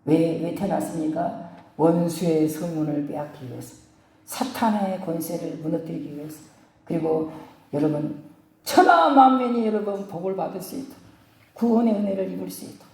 왜 태어났습니까? 원수의 성문을 빼앗기 위해서, 사탄의 권세를 무너뜨리기 위해서, 그리고 여러분 천하 만민이 여러분 복을 받을 수 있도록 구원의 은혜를 입을 수 있도록.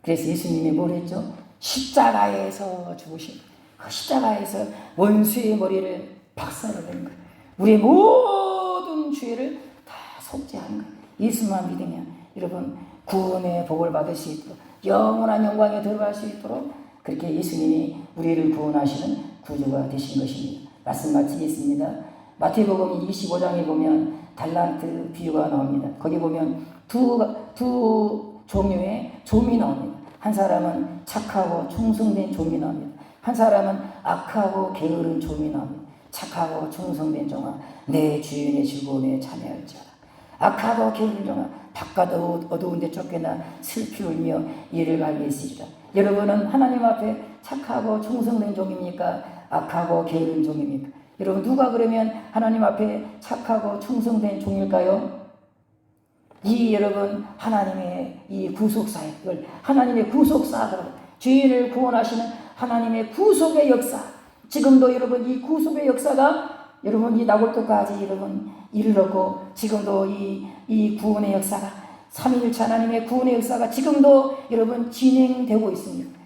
그래서 예수님이 뭘 했죠? 십자가에서 죽으신 거예요. 그 십자가에서 원수의 머리를 박살을 낸 거예요. 우리의 모든 죄를 다 속죄한 거예요. 예수만 믿으면 여러분 구원의 복을 받을 수 있도록 영원한 영광에 들어갈 수 있도록 그렇게 예수님이 우리를 구원하시는 구주가 되신 것입니다. 말씀 마치겠습니다. 마태복음 25장에 보면 달란트 비유가 나옵니다. 거기 보면 두 종류의 좀이 나옵니다. 한 사람은 착하고 충성된 좀이 나옵니다. 한 사람은 악하고 게으른 좀이 나옵니다. 착하고 충성된 종아 내 주인의 즐거움에 참여할지어다. 악하고 게으른 종아 바깥 어두운 데 쫓겨나 슬피 울며 이를 갈리시리라. 여러분은 하나님 앞에 착하고 충성된 종입니까? 악하고 게으른 종입니까? 여러분 누가 그러면 하나님 앞에 착하고 충성된 종일까요? 여러분 하나님의 이 구속사역을 하나님의 구속사들 주인을 구원하시는 하나님의 구속의 역사 지금도 여러분 이 구속의 역사가 여러분 이 나골도까지 여러분 이르렀고 지금도 이 구원의 역사가 삼위일체 하나님의 구원의 역사가 지금도 여러분 진행되고 있습니다.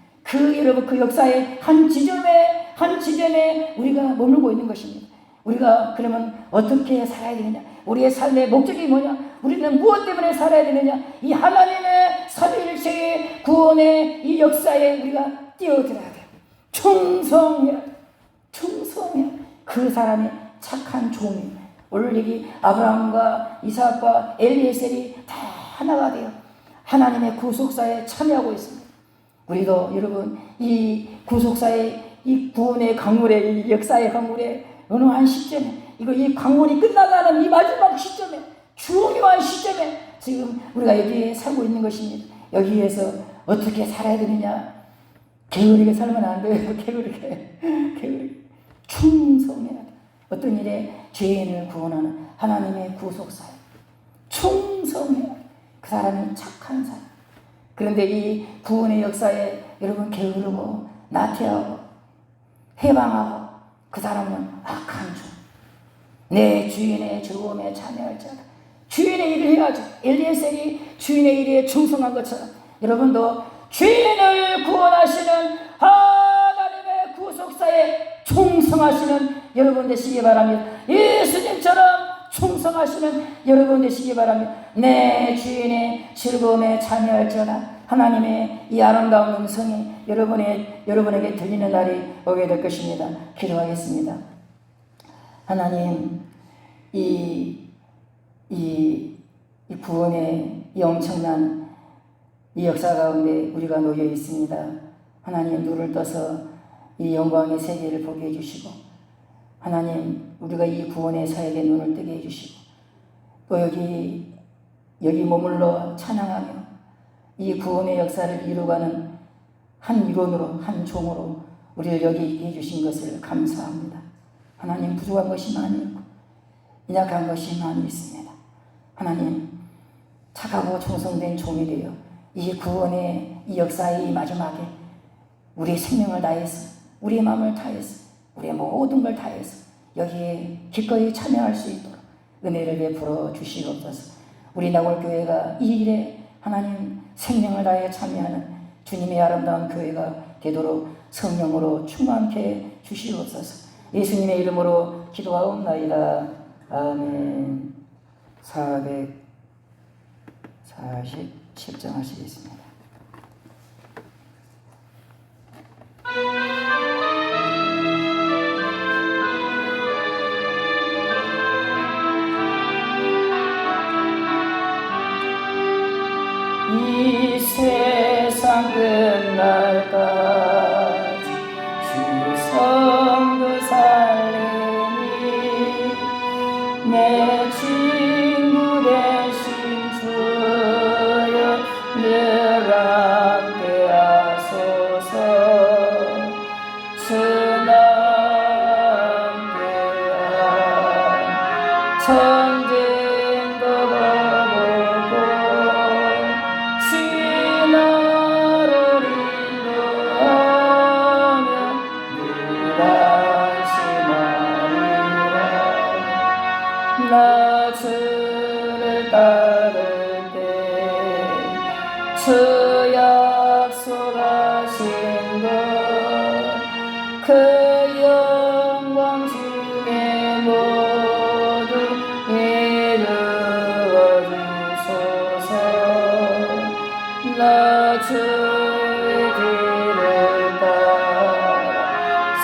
여러분 그 역사의 한 지점에 우리가 머물고 있는 것입니다. 우리가 그러면 어떻게 살아야 되느냐? 우리의 삶의 목적이 뭐냐? 우리는 무엇 때문에 살아야 되느냐? 이 하나님의 삼위일체의 구원의 이 역사에 우리가 뛰어들어야 돼요. 충성해야 그 사람의 착한 종이 오늘 여기 아브라함과 이삭과 엘리에셀이 다 하나가 되어 하나님의 구속사에 참여하고 있습니다. 우리도 여러분 이 구속사의 이 구원의 강물의 이 역사의 강물의 어느 한 시점에 이 강물이 끝나가는 이 마지막 시점에 중요한 시점에 지금 우리가 여기에 살고 있는 것입니다. 여기에서 어떻게 살아야 되느냐? 게으르게 살면 안 돼요. 게으르게 충성해야 돼. 어떤 일에 죄인을 구원하는 하나님의 구속사에 충성해야 돼. 그 사람이 착한 사람. 그런데 이 구원의 역사에 여러분 게으르고 나태하고 해방하고 그 사람은 악한 종. 내 주인의 즐거움에 참여할 자다. 주인의 일을 해야죠. 엘리에셀이 주인의 일에 충성한 것처럼 여러분도 주인을 구원하시는 하나님의 구속사에 충성하시는 여러분 되시기 바랍니다. 예수님처럼 충성하시는 여러분 되시기 바랍니다. 내 주인의 즐거움에 참여할지어다. 하나님의 이 아름다운 음성이 여러분에게 들리는 날이 오게 될 것입니다. 기도하겠습니다. 하나님, 이 구원의 이 엄청난 이 역사 가운데 우리가 놓여 있습니다. 하나님, 눈을 떠서 이 영광의 세계를 보게 해주시고, 하나님, 우리가 이 구원의 사역에 눈을 뜨게 해주시고, 또 여기 머물러 찬양하며 이 구원의 역사를 이루가는 한 일원으로, 한 종으로 우리를 여기 있게 해주신 것을 감사합니다. 하나님, 부족한 것이 많이 있고 연약한 것이 많이 있습니다. 하나님, 착하고 충성된 종이 되어 이 구원의 이 역사의 이 마지막에 우리의 생명을 다해서, 우리의 마음을 다해서, 우리의 모든 걸 다해서 여기에 기꺼이 참여할 수 있도록 은혜를 베풀어 주시옵소서. 우리 나골교회가 이 일에 하나님 생명을 다해 참여하는 주님의 아름다운 교회가 되도록 성령으로 충만케 주시옵소서. 예수님의 이름으로 기도하옵나이다. 아멘. 447장 하시겠습니다. 이 세상 끝날까지 주 성도 살리니 내 친구 되신 주여 늘 함께 하소서. 주남대한 전쟁도 거부고 나를 인도하며 늘 안심하리라. 나 주를 따를 때 주 약속하신 것 그 영광 중에 모두 이루어 주소서. 나 주의 길을 따라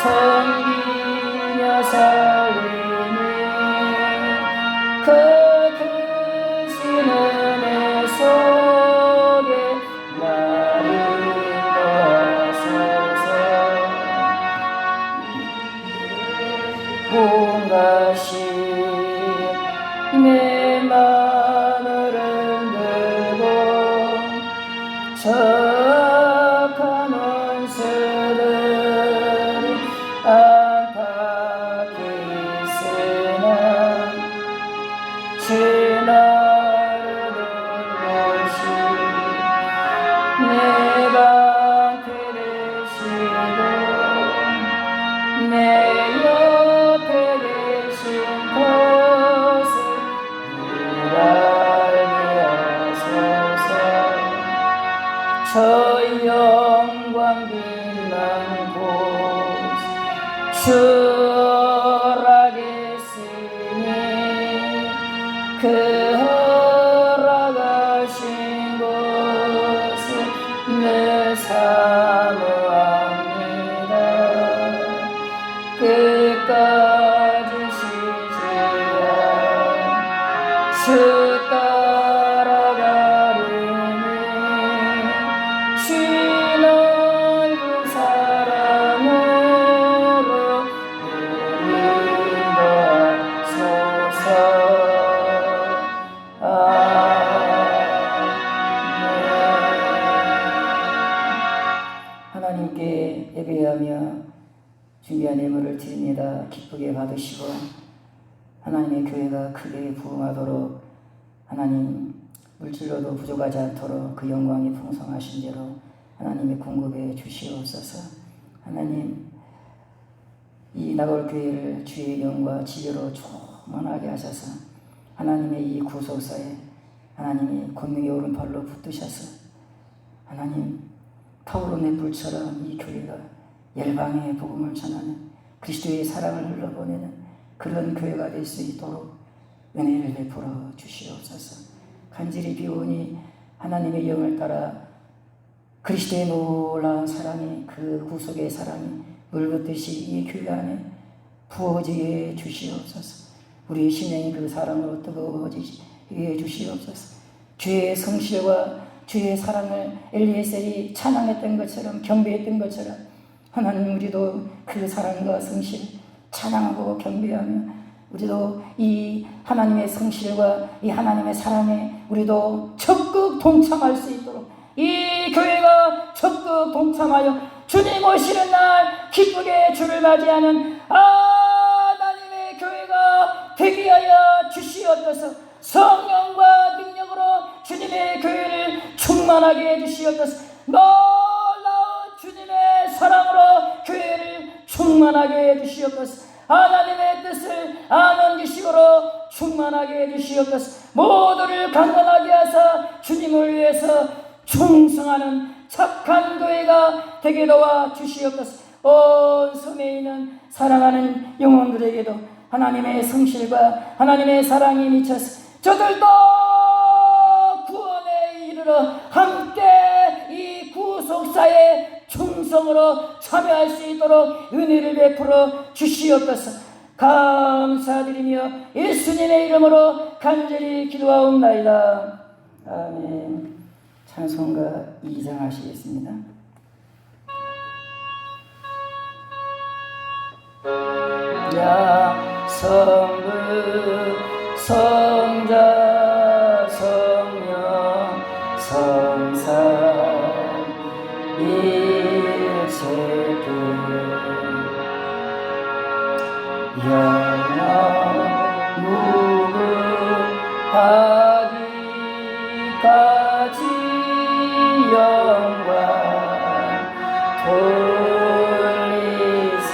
섬기며 살리니 그 크신 은혜 속에 나를 인도하소서. 온갖이 내 맘을 흔들고 적한 원수들이 안팎에 있으나 주 나를 돌보시 내 방패 되시고 내 옆에 계시고 저 영광 빛난 곳 주라겠으니 그 허락하신 곳을 늘 사모합니다. 끝까지 쉬지 않 주 따라가리니 주 넓은 사랑으로 우리 인도하소서. 하나님께 예배하며 준비한 예물을 드립니다. 기쁘게 받으시고 하나님의 교회가 크게 부흥하도록 하나님 물질로도 부족하지 않도록 그 영광이 풍성하신 대로 하나님의 공급해 주시옵소서. 하나님 이 나골교회를 주의 영과 지혜로 충만하게 하셔서 하나님의 이 구속사에 하나님이 권능의 오른팔로 붙드셔서 하나님 타오르는 불처럼 이 교회가 열방의 복음을 전하는 그리스도의 사랑을 흘러보내는 그런 교회가 될 수 있도록 은혜를 베풀어 주시옵소서. 간절히 비오니 하나님의 영을 따라 그리스도의 놀라운 사랑이 그 구속의 사랑이 물붓듯이 이 교회 안에 부어지게 주시옵소서. 우리 심령이 그 사랑으로 뜨거워지게 주시옵소서. 주의 성실과 주의 사랑을 엘리에셀이 찬양했던 것처럼 경배했던 것처럼 하나님 우리도 그 사랑과 성실 찬양하고 경배하며 우리도 이 하나님의 성실과 이 하나님의 사랑에 우리도 적극 동참할 수 있도록 이 교회가 적극 동참하여 주님 오시는 날 기쁘게 주를 맞이하는 하나님의 교회가 되게 하여 주시옵소서. 성령과 능력으로 주님의 교회를 충만하게 해주시옵소서. 놀라운 주님의 사랑으로 교회를 충만하게 해주시옵소서. 하나님의 뜻을 아는 지식으로 충만하게 해주시옵소서. 모두를 강건하게 하사 주님을 위해서 충성하는 착한 교회가 되게 도와 주시옵소서. 온 섬에 있는 사랑하는 영혼들에게도 하나님의 성실과 하나님의 사랑이 미쳐서 저들도 구원에 이르러 함께 이 구속사의 충성으로 참여할 수 있도록 은혜를 베풀어 주시옵소서. 감사드리며 예수님의 이름으로 간절히 기도하옵나이다. 아멘. 찬송가 2장 하시겠습니다. 야 성부 성자 성령 성삼 일체도 영원 무궁하기까지 영광 돌리세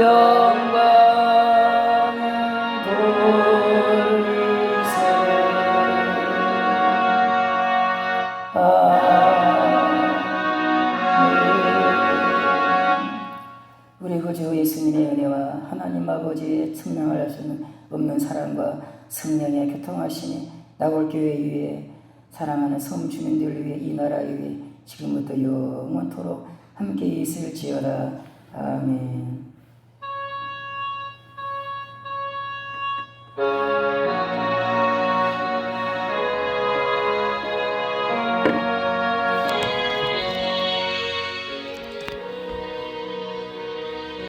영광은 돌리세. 우리 구주 예수님의 은혜와 하나님 아버지의 측량할 수 없는 사랑과 성령의 교통하심이 나골교회 위에 사랑하는 섬 주민들을 위해 이 나라 위에 지금부터 영원토록 함께 있을지어다. 아멘.